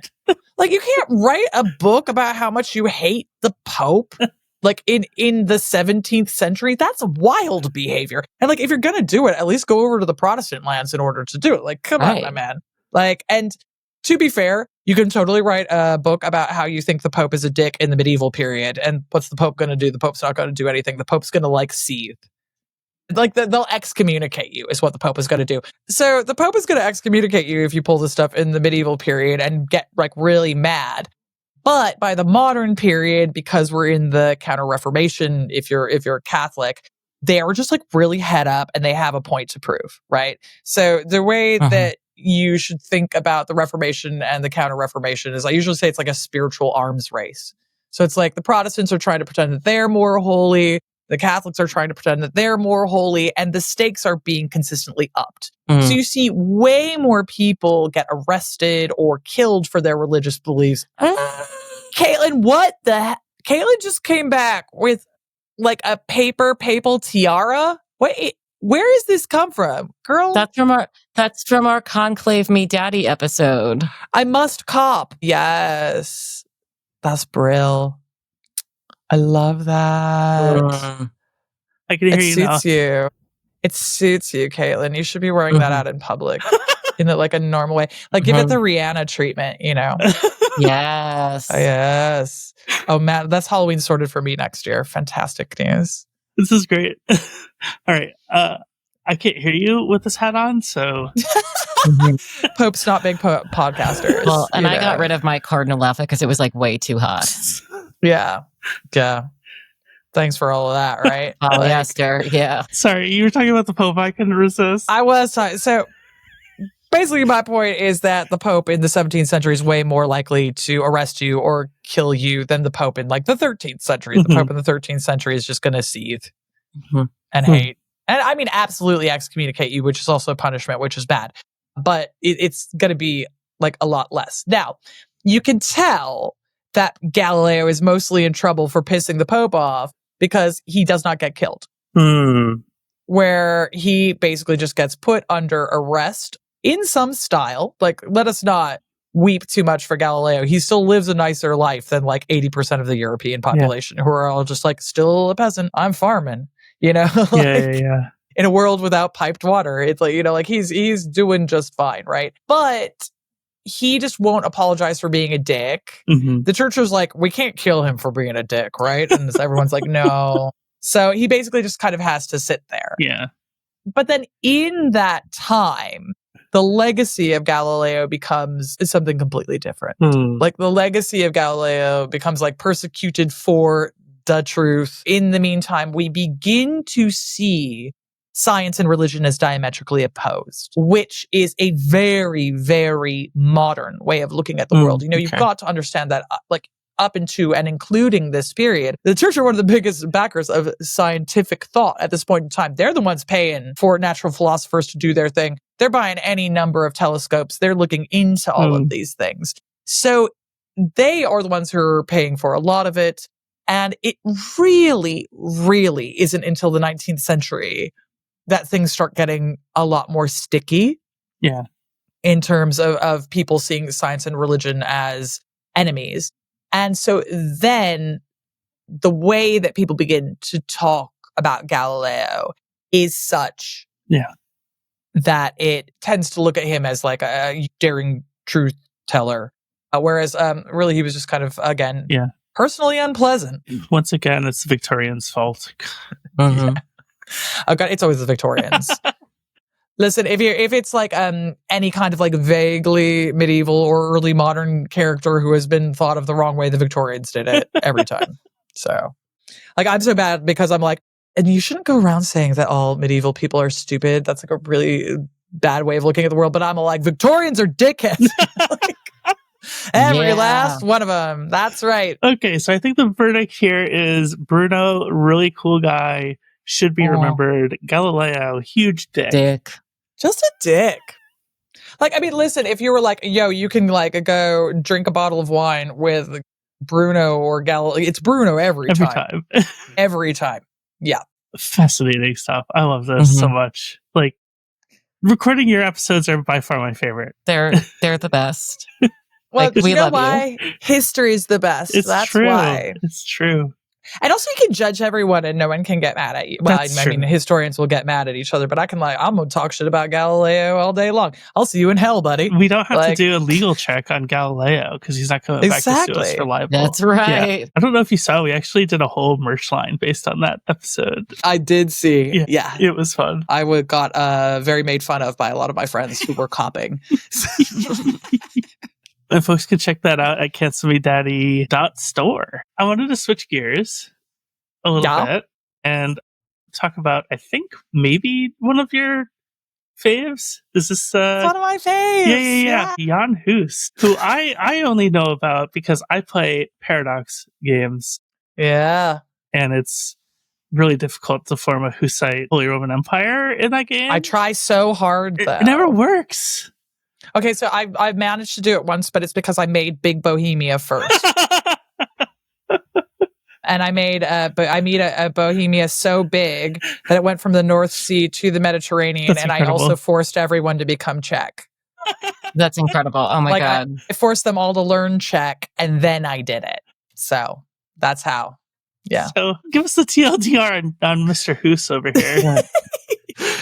Like, you can't write a book about how much you hate the Pope. Like, in the 17th century, that's wild behavior. And like, if you're gonna do it, at least go over to the Protestant lands in order to do it. Like, come on, my man. Like, and to be fair, you can totally write a book about how you think the Pope is a dick in the medieval period. And what's the Pope gonna do? The Pope's not gonna do anything. The Pope's gonna like seethe. Like, they'll excommunicate you is what the Pope is going to do. So the Pope is going to excommunicate you if you pull this stuff in the medieval period and get like really mad. But by the modern period, because we're in the Counter-Reformation, if you're Catholic, they are just like really head up and they have a point to prove, right? So the way that you should think about the Reformation and the Counter-Reformation is, I usually say it's like a spiritual arms race. So it's like the Protestants are trying to pretend that they're more holy. The Catholics are trying to pretend that they're more holy, and the stakes are being consistently upped. So you see way more people get arrested or killed for their religious beliefs. Caitlin, what the heck? Caitlin just came back with like a papal tiara. Where is this come from, girl? That's from our Conclave Me Daddy episode. I must cop. Yes, that's Brill. I love that. I can hear you now. It suits you, Caitlin. You should be wearing that out in public in like a normal way. Like, give it the Rihanna treatment, you know? Yes. Yes. Oh, man, that's Halloween sorted for me next year. Fantastic news. This is great. All right. I can't hear you with this hat on, so... Pope's not big podcasters. Well, and I got rid of my cardinal outfit because it was like way too hot. Yeah. Thanks for all of that, right? Polyester, yeah. Sorry, you were talking about the Pope. I couldn't resist. I was talking. So basically, my point is that the Pope in the 17th century is way more likely to arrest you or kill you than the Pope in like the 13th century. The Pope in the 13th century is just going to seethe and hate. And I mean, absolutely excommunicate you, which is also a punishment, which is bad. But it's going to be like a lot less. Now, you can tell that Galileo is mostly in trouble for pissing the Pope off because he does not get killed. Where he basically just gets put under arrest in some style. Like, let us not weep too much for Galileo. He still lives a nicer life than like 80% of the European population who are all just like, still a peasant. I'm farming, you know? In a world without piped water. It's like, you know, like he's doing just fine, right? But he just won't apologize for being a dick. The church was like, we can't kill him for being a dick, right? And everyone's like, no. So he basically just kind of has to sit there. Yeah. But then in that time, the legacy of Galileo becomes something completely different. Like, the legacy of Galileo becomes like persecuted for the truth. In the meantime, we begin to see science and religion as diametrically opposed, which is a very, very modern way of looking at the world. You know, you've got to understand that, like, up into and including this period, the church are one of the biggest backers of scientific thought at this point in time. They're the ones paying for natural philosophers to do their thing. They're buying any number of telescopes. They're looking into all of these things. So they are the ones who are paying for a lot of it. And it really, really isn't until the 19th century that things start getting a lot more sticky. Yeah. In terms of people seeing science and religion as enemies. And so then the way that people begin to talk about Galileo is such that it tends to look at him as like a daring truth teller. Whereas really he was just kind of, again, personally unpleasant. Once again, it's the Victorians' fault. Oh God, it's always the Victorians. Listen, if it's like any kind of like vaguely medieval or early modern character who has been thought of the wrong way, the Victorians did it every time. So, like, I'm so bad because I'm like, and you shouldn't go around saying that all medieval people are stupid. That's like a really bad way of looking at the world. But I'm like, Victorians are dickheads. Like, every last one of them. That's right. Okay, so I think the verdict here is Bruno, really cool guy, should be remembered. Galileo, huge dick. Just a dick. Like, I mean, listen, if you were like, yo, you can like go drink a bottle of wine with Bruno or Galileo, it's Bruno every time. Every time. Yeah. Fascinating stuff. I love this so much. Like, recording your episodes are by far my favorite. They're the best. Well, we you know love why? History is the best. It's That's true. why. It's true. And also, you can judge everyone and no one can get mad at you. Well, That's I mean, true. historians will get mad at each other, but I'm going to talk shit about Galileo all day long. I'll see you in hell, buddy. We don't have to do a legal check on Galileo because he's not coming back to sue us for libel. That's right. Yeah. I don't know if you saw, we actually did a whole merch line based on that episode. I did see. Yeah. It was fun. I got very made fun of by a lot of my friends who were comping. And folks can check that out at cancelmedaddy.store. I wanted to switch gears a little bit and talk about, I think, maybe one of your faves. Is this one of my faves? Yeah. Jan Hus, who I only know about because I play Paradox games. Yeah. And it's really difficult to form a Hussite Holy Roman Empire in that game. I try so hard, though. It never works. Okay, so I've managed to do it once, but it's because I made Big Bohemia first. And I made a Bohemia so big that it went from the North Sea to the Mediterranean. That's and incredible. I also forced everyone to become Czech. That's incredible. Oh my God. I forced them all to learn Czech, and then I did it. So that's how. Yeah. So give us the TLDR on Mr. Hus over here.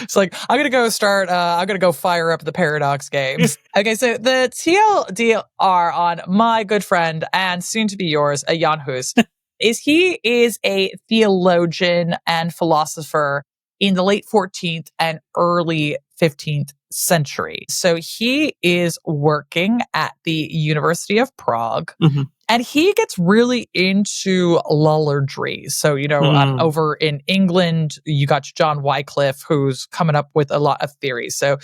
It's like, I'm going to go fire up the Paradox games. Okay, so the TLDR on my good friend and soon to be yours, Jan Hus, he is a theologian and philosopher in the late 14th and early 15th century. So he is working at the University of Prague. Mm-hmm. And he gets really into lullardry. So, over in England, you got John Wycliffe, who's coming up with a lot of theories. So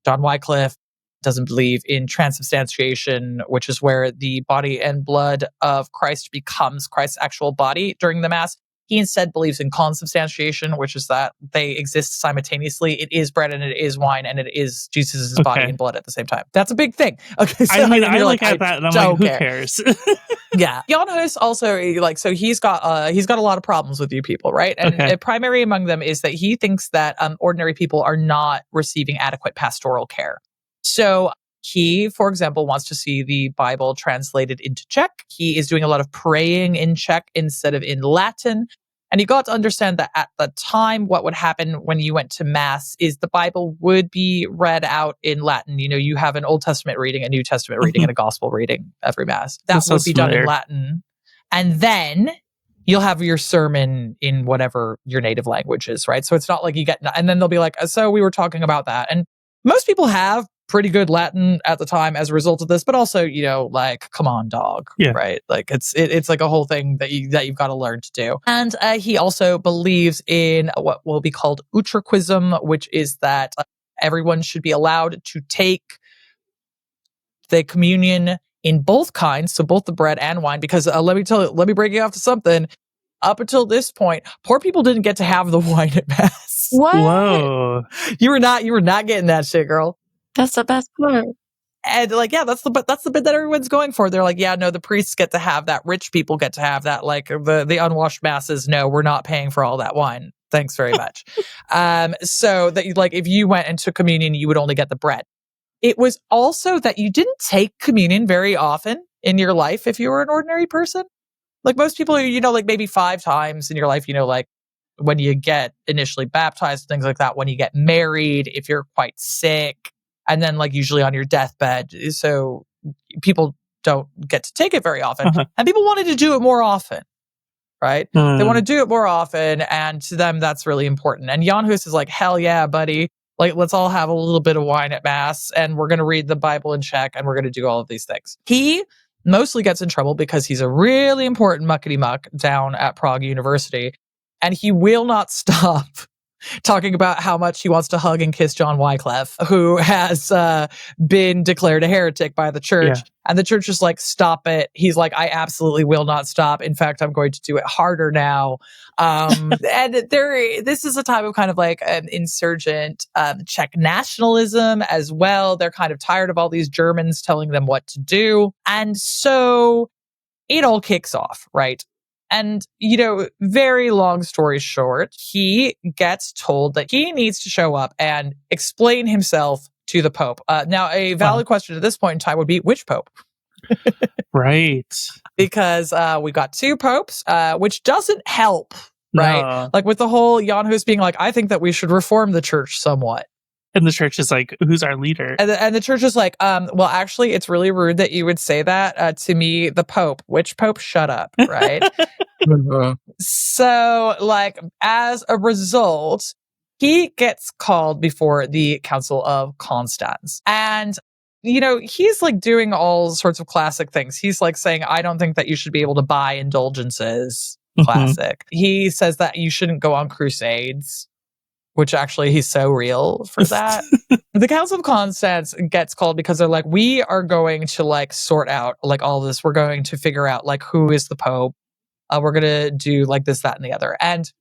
John Wycliffe doesn't believe in transubstantiation, which is where the body and blood of Christ becomes Christ's actual body during the Mass. He instead believes in consubstantiation, which is that they exist simultaneously. It is bread and it is wine and it is Jesus' body and blood at the same time. That's a big thing. Okay, so I look at that and I'm like, who cares? Yeah. Jan Hus also, so he's got a lot of problems with you people, right? And primary among them is that he thinks that ordinary people are not receiving adequate pastoral care. So he, for example, wants to see the Bible translated into Czech. He is doing a lot of praying in Czech instead of in Latin. And you got to understand that at the time, what would happen when you went to Mass is the Bible would be read out in Latin. You have an Old Testament reading, a New Testament reading, and a Gospel reading every Mass. That would be done in Latin. And then you'll have your sermon in whatever your native language is, right? So it's not like you get, and then they'll be like, so we were talking about that. And most people have pretty good Latin at the time as a result of this, but also, come on, dog, right? Like it's like a whole thing that you've got to learn to do. And he also believes in what will be called utraquism, which is that everyone should be allowed to take the communion in both kinds, so both the bread and wine, because let me break you off to something. Up until this point, poor people didn't get to have the wine at Mass. What? Whoa. You were not getting that shit, girl. That's the best part. And that's the bit that everyone's going for. They're like, yeah, no, the priests get to have that. Rich people get to have that. Like the unwashed masses, no, we're not paying for all that wine. Thanks very much. So that if you went and took communion, you would only get the bread. It was also that you didn't take communion very often in your life if you were an ordinary person. Like most people, maybe 5 times in your life, when you get initially baptized, things like that, when you get married, if you're quite sick, and then usually on your deathbed. So people don't get to take it very often. And people wanted to do it more often, right? They want to do it more often. And to them, that's really important. And Jan Hus is like, hell yeah, buddy. Let's all have a little bit of wine at Mass and we're going to read the Bible in Czech and we're going to do all of these things. He mostly gets in trouble because he's a really important muckety-muck down at Prague University. And he will not stop talking about how much he wants to hug and kiss John Wycliffe, who has been declared a heretic by the church. Yeah. And the church is like, stop it. He's like, I absolutely will not stop. In fact, I'm going to do it harder now. And this is a time of kind of an insurgent Czech nationalism as well. They're kind of tired of all these Germans telling them what to do. And so it all kicks off, right? And, very long story short, he gets told that he needs to show up and explain himself to the Pope. Now, a valid question at this point in time would be, which Pope? Right. Because we got 2 popes, which doesn't help, right? No. Like with the whole Jan Hus being like, I think that we should reform the church somewhat. And the church is like, who's our leader? And the church is like, well, actually, it's really rude that you would say that to me, the Pope. Which Pope? Shut up, right? So, like, as a result, he gets called before the Council of Constance. And, you know, he's like doing all sorts of classic things. He's like saying, I don't think that you should be able to buy indulgences. Classic. He says that you shouldn't go on crusades, which actually he's so real for that. The Council of Constance gets called because they're like, we are going to like sort out like all this. We're going to figure out like who is the Pope. We're going to do like this, that, and the other. And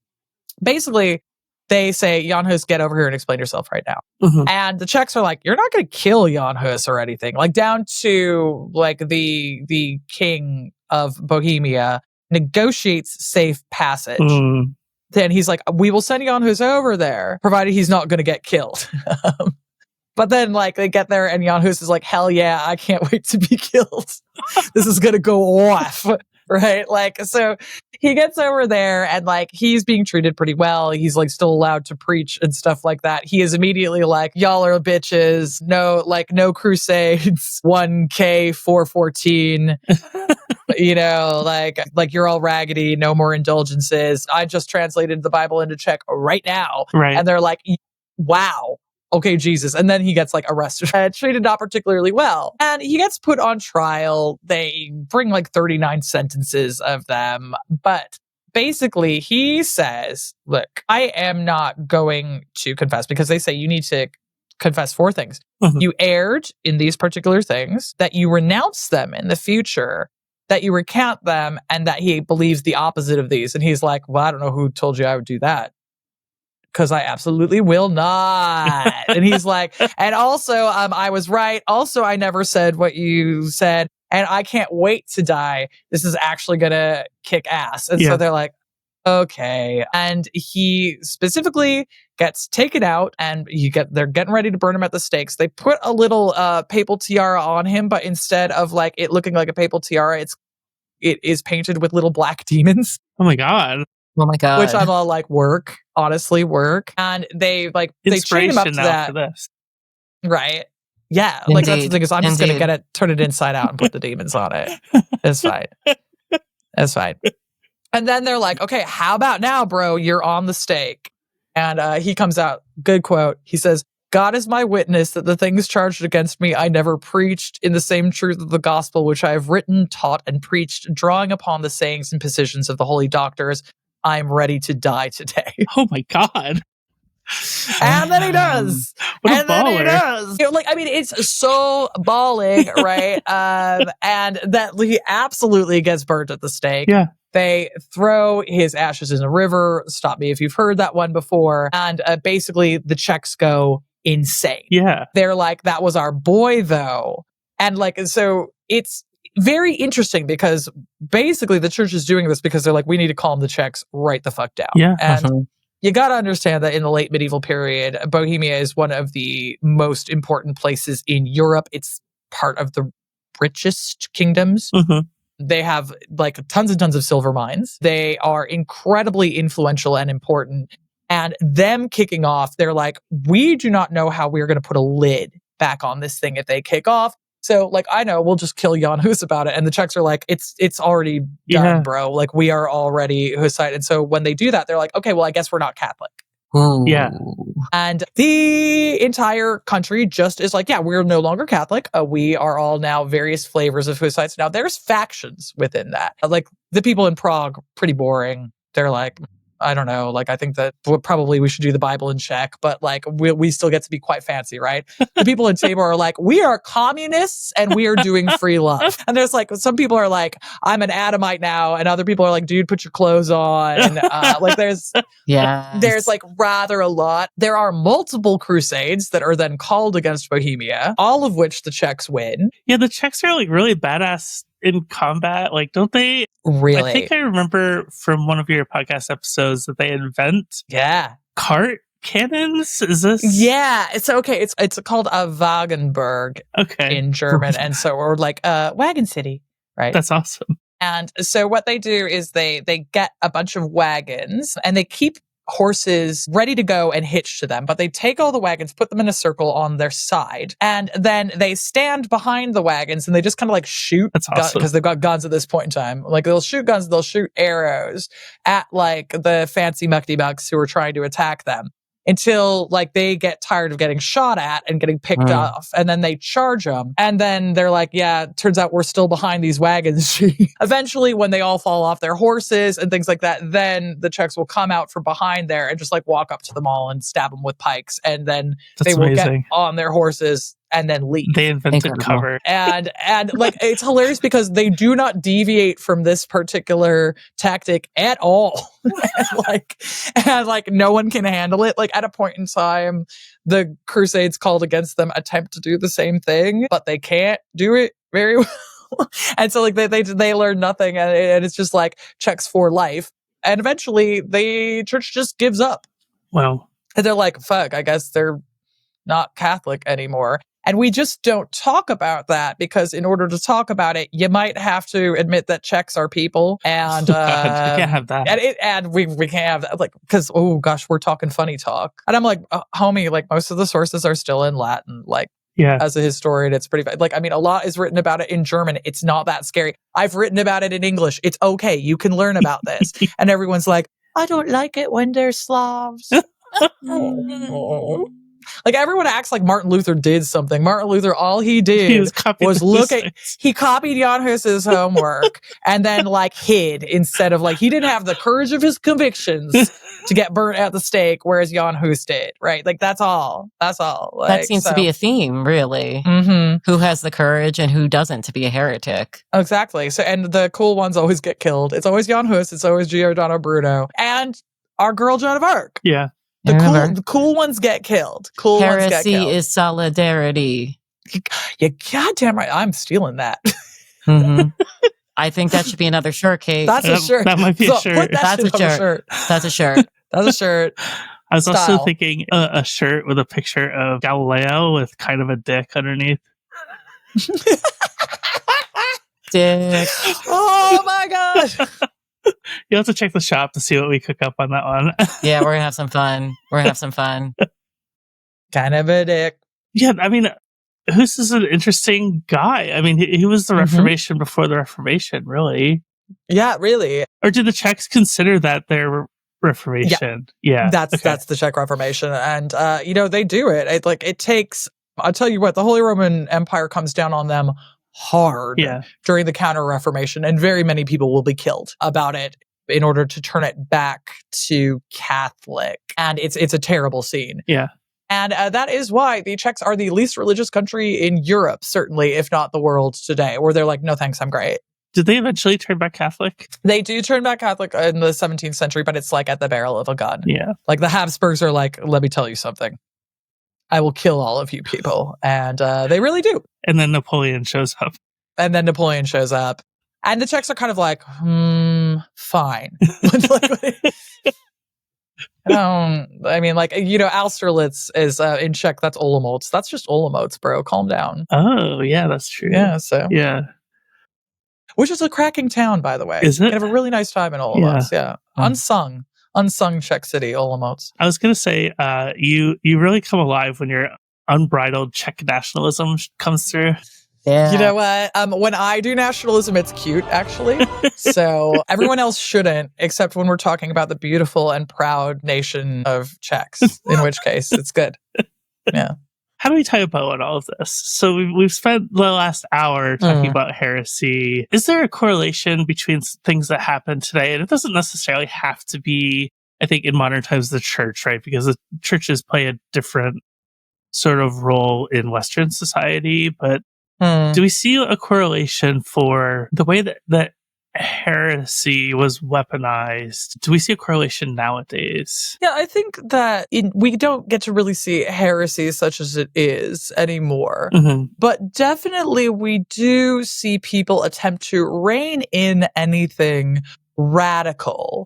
basically they say, Jan Hus, get over here and explain yourself right now. And the Czechs are like, you're not going to kill Jan Hus or anything. Like down to like the king of Bohemia negotiates safe passage. Then he's like, we will send Jan Hus over there, provided he's not going to get killed. But then, like, they get there and Jan Hus is like, hell yeah, I can't wait to be killed. This is going to go off, right? Like, so he gets over there and, like, he's being treated pretty well. He's, like, still allowed to preach and stuff like that. He is immediately like, y'all are bitches. No crusades. 1K 414. You know, like you're all raggedy, no more indulgences. I just translated the Bible into Czech right now. Right. And they're like, wow, okay, Jesus. And then he gets like arrested, treated not particularly well. And he gets put on trial. They bring like 39 sentences of them. But basically he says, look, I am not going to confess, because they say you need to confess 4 things. You erred in these particular things, that you renounce them in the future, that you recant them, and that he believes the opposite of these. And he's like, well, I don't know who told you I would do that, because I absolutely will not. And he's like, and also, I was right. Also, I never said what you said, and I can't wait to die. This is actually going to kick ass. And so they're like, okay. And he specifically gets taken out, and they're getting ready to burn him at the stakes. They put a little papal tiara on him, but instead of like it looking like a papal tiara, it is painted with little black demons. Oh my god. Oh my god. Which I'm all like, work. Honestly, work. And they chain him up to that. For this. Right. Yeah. Indeed. Like that's the thing, is I'm just gonna turn it inside out and put the demons on it. It's fine. It's fine. And then they're like, okay, how about now, bro? You're on the stake. And he comes out, good quote. He says, God is my witness that the things charged against me I never preached, in the same truth of the gospel which I have written, taught, and preached, drawing upon the sayings and positions of the holy doctors. I am ready to die today. Oh my god. And then he does. What a and then baller. he does. You know, like, I mean, it's so balling, right? And that he absolutely gets burnt at the stake. Yeah. They throw his ashes in a river. Stop me if you've heard that one before. And basically, the Czechs go insane. Yeah. They're like, that was our boy, though. And like, so it's very interesting, because basically the church is doing this because they're like, we need to calm the Czechs right the fuck down. Yeah. And you got to understand that in the late medieval period, Bohemia is one of the most important places in Europe. It's part of the richest kingdoms. They have like tons and tons of silver mines. They are incredibly influential and important. And them kicking off, they're like, we do not know how we're going to put a lid back on this thing if they kick off. So, like, I know, we'll just kill Jan Hus about it. And the Czechs are like, it's already done, bro. Like, we are already Hussite. And so when they do that, they're like, okay, well, I guess we're not Catholic. Ooh. Yeah. And the entire country just is like, yeah, we're no longer Catholic. We are all now various flavors of Hussites. Now, there's factions within that. Like, the people in Prague, pretty boring. They're like, I don't know, like, I think that probably we should do the Bible in Czech, but like, we still get to be quite fancy, right? The people in Tabor are like, we are communists and we are doing free love. And there's like, some people are like, I'm an Adamite now. And other people are like, dude, put your clothes on. And like, there's like rather a lot. There are multiple crusades that are then called against Bohemia, all of which the Czechs win. Yeah, the Czechs are like really badass in combat. Like, don't they? Really? I think I remember from one of your podcast episodes that they invent cart cannons? Is this? Yeah, it's okay. It's called a Wagenburg in German, and so or like wagon city, right? That's awesome. And so what they do is they get a bunch of wagons and they keep horses ready to go and hitched to them, but they take all the wagons, put them in a circle on their side, and then they stand behind the wagons and they just kind of like shoot. That's awesome. Because they've got guns at this point in time. Like they'll shoot guns, they'll shoot arrows at like the fancy muckety mucks who are trying to attack them, until like they get tired of getting shot at and getting picked off, and then they charge them, and then they're like, yeah, turns out we're still behind these wagons. Eventually, when they all fall off their horses and things like that, then the Czechs will come out from behind there and just like walk up to them all and stab them with pikes, and then they will get on their horses and then leave. They invented cover. And like it's hilarious because they do not deviate from this particular tactic at all. and like no one can handle it. Like at a point in time, the Crusades called against them attempt to do the same thing, but they can't do it very well. And so like they learn nothing, and it's just like Czechs for life. And eventually the church just gives up. Wow. And they're like, fuck, I guess they're not Catholic anymore. And we just don't talk about that because in order to talk about it, you might have to admit that Czechs are people. And we can't have that. And we can't have that. Like, because, oh gosh, we're talking funny talk. And I'm like, homie, like most of the sources are still in Latin. Like, as a historian, it's pretty bad. Like, I mean, a lot is written about it in German. It's not that scary. I've written about it in English. It's okay. You can learn about this. And everyone's like, I don't like it when they're Slavs. Like everyone acts like Martin Luther did something. Martin Luther, all he did was look at, he copied Jan Hus's homework and then like hid instead of like, he didn't have the courage of his convictions to get burnt at the stake, whereas Jan Hus did, right? Like that's all. Like, that seems to be a theme, really. Who has the courage and who doesn't to be a heretic. Exactly. So, and the cool ones always get killed. It's always Jan Hus. It's always Giordano Bruno. And our girl Joan of Arc. Yeah. The cool ones get killed. Heresy is solidarity. You goddamn right. I'm stealing that. I think that should be another shirt, Kate. That's a shirt. That might be a shirt. That's a shirt. That's a shirt. That's a shirt. I was also thinking a shirt with a picture of Galileo with kind of a dick underneath. Dick. Oh my god. You'll have to check the shop to see what we cook up on that one. Yeah, we're going to have some fun. Kind of a dick. Yeah, I mean, Hus is an interesting guy. I mean, he was the Reformation before the Reformation, really. Yeah, really. Or did the Czechs consider that their Reformation? Yeah. That's the Czech Reformation. And, they do it. It takes, I'll tell you what, the Holy Roman Empire comes down on them hard during the Counter-Reformation, and very many people will be killed about it in order to turn it back to Catholic. And it's a terrible scene. Yeah. And that is why the Czechs are the least religious country in Europe, certainly, if not the world today, where they're like, no thanks, I'm great. Did they eventually turn back Catholic? They do turn back Catholic in the 17th century, but it's like at the barrel of a gun. Yeah. Like the Habsburgs are like, let me tell you something. I will kill all of you people. And they really do. And then Napoleon shows up. And the Czechs are kind of like, fine. Austerlitz is in Czech, that's Olomouc. That's just Olomouc, bro. Calm down. Oh, yeah, that's true. Yeah, so. Yeah. Which is a cracking town, by the way. Is it? You can have a really nice time in Olomouc. Yeah. Unsung Czech city, Olomouc. I was going to say, you really come alive when your unbridled Czech nationalism comes through. Yeah. You know what? When I do nationalism, it's cute, actually. So everyone else shouldn't, except when we're talking about the beautiful and proud nation of Czechs, in which case it's good. Yeah. How do we tie a bow on all of this? So we've spent the last hour talking about heresy. Is there a correlation between things that happen today? And it doesn't necessarily have to be, I think, in modern times, the church, right? Because the churches play a different sort of role in Western society. But do we see a correlation for the way that heresy was weaponized? Do we see a correlation nowadays? Yeah, I think that we don't get to really see heresy such as it is anymore. But definitely we do see people attempt to rein in anything radical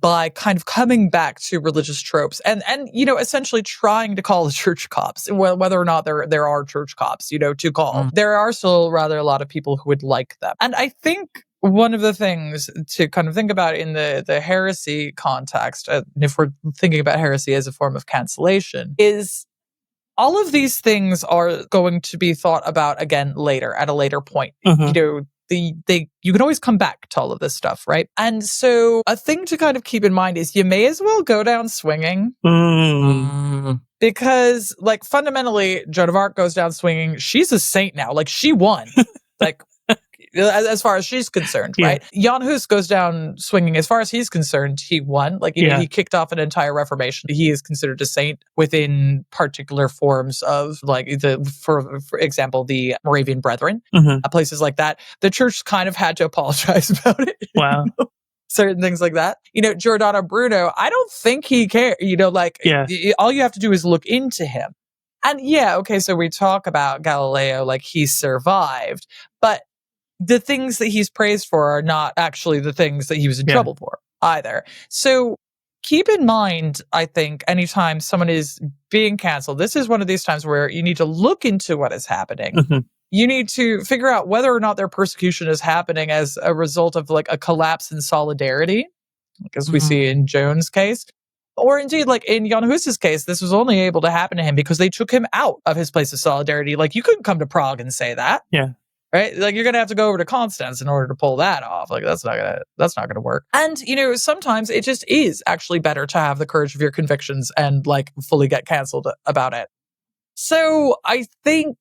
by kind of coming back to religious tropes and essentially trying to call the church cops, whether or not there are church cops, to call. There are still rather a lot of people who would like them. And I think one of the things to kind of think about in the heresy context, if we're thinking about heresy as a form of cancellation, is all of these things are going to be thought about again later, at a later point. You can always come back to all of this stuff, right? And so a thing to kind of keep in mind is you may as well go down swinging. Because, like, fundamentally, Joan of Arc goes down swinging. She's a saint now. Like, she won. Like, as far as she's concerned, right? Jan Hus goes down swinging. As far as he's concerned, he won. Like, he kicked off an entire Reformation. He is considered a saint within particular forms of, like, for example, the Moravian Brethren, places like that. The church kind of had to apologize about it. Wow. Certain things like that. Giordano Bruno, I don't think he cared. All you have to do is look into him. And so we talk about Galileo like he survived, but the things that he's praised for are not actually the things that he was in trouble for either. So keep in mind, I think, anytime someone is being canceled, this is one of these times where you need to look into what is happening. You need to figure out whether or not their persecution is happening as a result of, like, a collapse in solidarity, like as we see in Joan's case. Or indeed, like in Jan Hus's case, this was only able to happen to him because they took him out of his place of solidarity. Like, you couldn't come to Prague and say that. Right? Like, you're going to have to go over to Constance in order to pull that off. Like, that's not going to work. And, sometimes it just is actually better to have the courage of your convictions and, like, fully get canceled about it. So I think,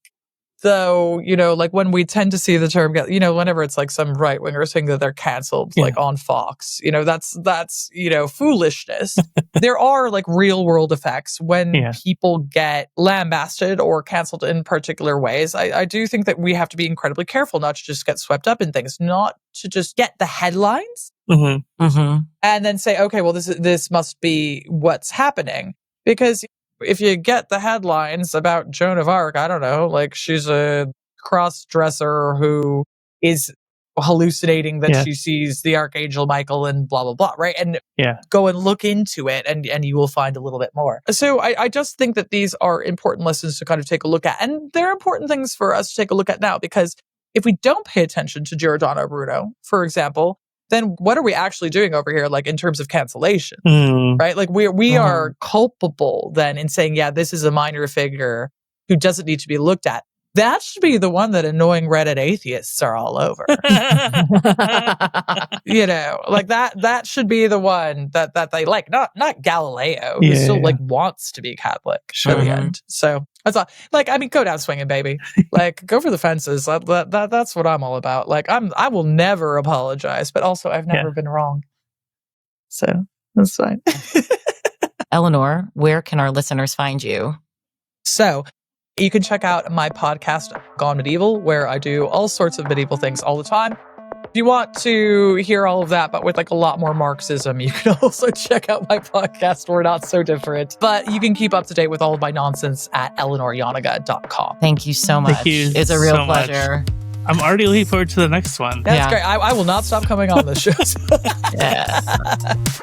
though, like, when we tend to see the term, whenever it's like some right-winger saying that they're canceled, like on Fox, that's foolishness. There are, like, real-world effects when people get lambasted or canceled in particular ways. I do think that we have to be incredibly careful not to just get swept up in things, not to just get the headlines and then say, okay, well, this must be what's happening. Because if you get the headlines about Joan of Arc, I don't know, like, she's a cross-dresser who is hallucinating that she sees the Archangel Michael and blah, blah, blah, right? And go and look into it and you will find a little bit more. So I just think that these are important lessons to kind of take a look at. And they're important things for us to take a look at now, because if we don't pay attention to Giordano Bruno, for example, then what are we actually doing over here, like, in terms of cancellation, right? Like, we are culpable then in saying, this is a minor figure who doesn't need to be looked at. That should be the one that annoying Reddit atheists are all over. Like, that should be the one that they like, not Galileo, who still like wants to be Catholic at the end. So that's all. Like, I mean, go down swinging, baby. Like, go for the fences. That's what I'm all about. Like, I will never apologize, but also I've never been wrong. So that's fine. Eleanor, where can our listeners find you? So you can check out my podcast, Gone Medieval, where I do all sorts of medieval things all the time. If you want to hear all of that, but with, like, a lot more Marxism, you can also check out my podcast, We're Not So Different. But you can keep up to date with all of my nonsense at eleanorjanega.com. Thank you so much. It's a real pleasure. I'm already looking forward to the next one. That's great. I will not stop coming on this show. Yes.